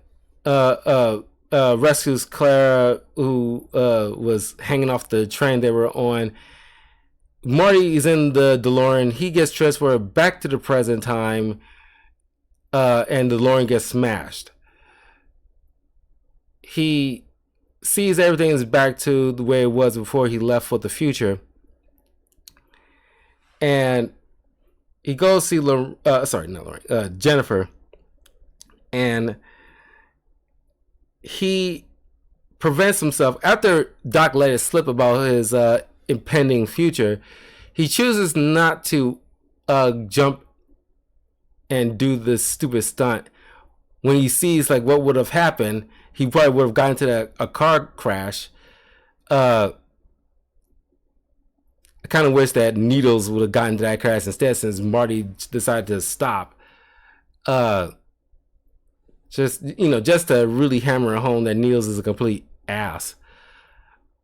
rescues Clara, who was hanging off the train they were on. Marty is in the DeLorean. He gets transported back to the present time, and the DeLorean gets smashed. He sees everything is back to the way it was before he left for the future. And he goes see Jennifer. And he prevents himself, after Doc let it slip about his impending future, he chooses not to jump and do this stupid stunt. When he sees like what would have happened, he probably would have gotten into a car crash. I kind of wish that Needles would have gotten into that crash instead, since Marty decided to stop. Just to really hammer home that Needles is a complete ass.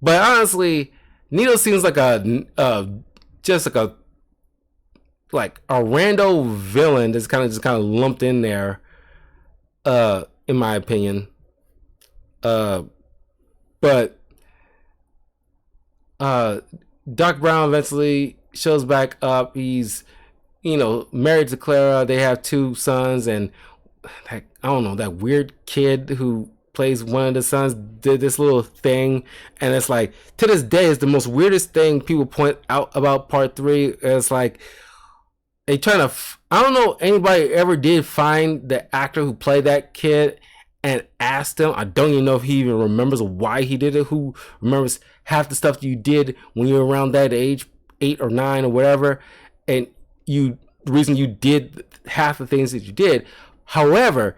But honestly, Needles seems like a rando villain that's kind of lumped in there, in my opinion. But Doc Brown eventually shows back up. He's, married to Clara. They have 2 sons, and that weird kid who plays one of the sons did this little thing, and it's like, to this day, it's the most weirdest thing people point out about part 3. It's like they trying to I don't know anybody ever did find the actor who played that kid and asked him. I don't even know if he even remembers why he did it, who remembers half the stuff you did when you were around that age, 8 or 9 or whatever, and the reason you did half the things that you did. However,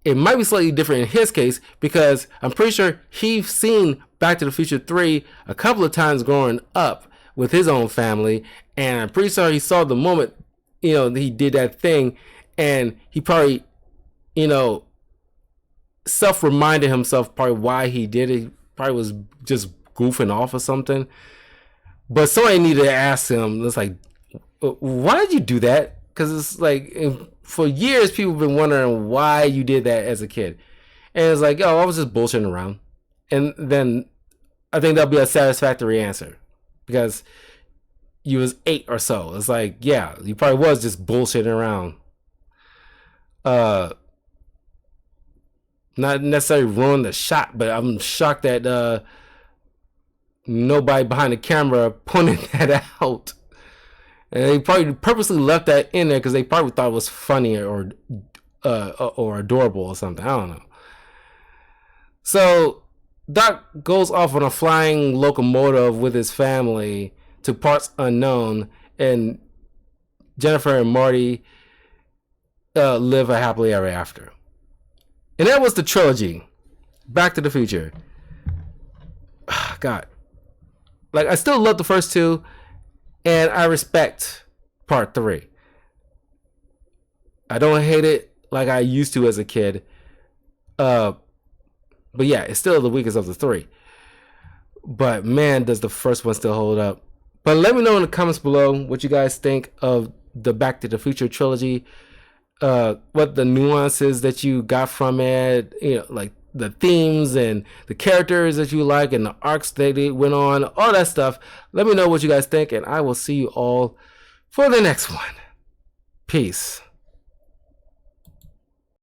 it might be slightly different in his case, because I'm pretty sure he's seen Back to the Future 3 a couple of times growing up with his own family, and I'm pretty sure he saw the moment, he did that thing, and he probably, self-reminded himself probably why he did it. He probably was just goofing off or something. But somebody needed to ask him, it's like, why did you do that? Because it's like, for years, people have been wondering why you did that as a kid. And it's like, I was just bullshitting around. And then I think that'll be a satisfactory answer, because you was 8 or so. It's like, yeah, you probably was just bullshitting around. not necessarily ruin the shot, but I'm shocked that nobody behind the camera pointed that out. And they probably purposely left that in there because they probably thought it was funny or adorable or something. I don't know. So Doc goes off on a flying locomotive with his family to parts unknown, and Jennifer and Marty live a happily ever after. And that was the trilogy, Back to the Future. God, like, I still love the first two, and I respect part 3. I don't hate it like I used to as a kid. But yeah, it's still the weakest of the 3. But man, does the first one still hold up. But let me know in the comments below what you guys think of the Back to the Future trilogy. What the nuances that you got from it, you know, like the themes and the characters that you like and the arcs that they went on, all that stuff. Let me know what you guys think, and I will see you all for the next one. Peace.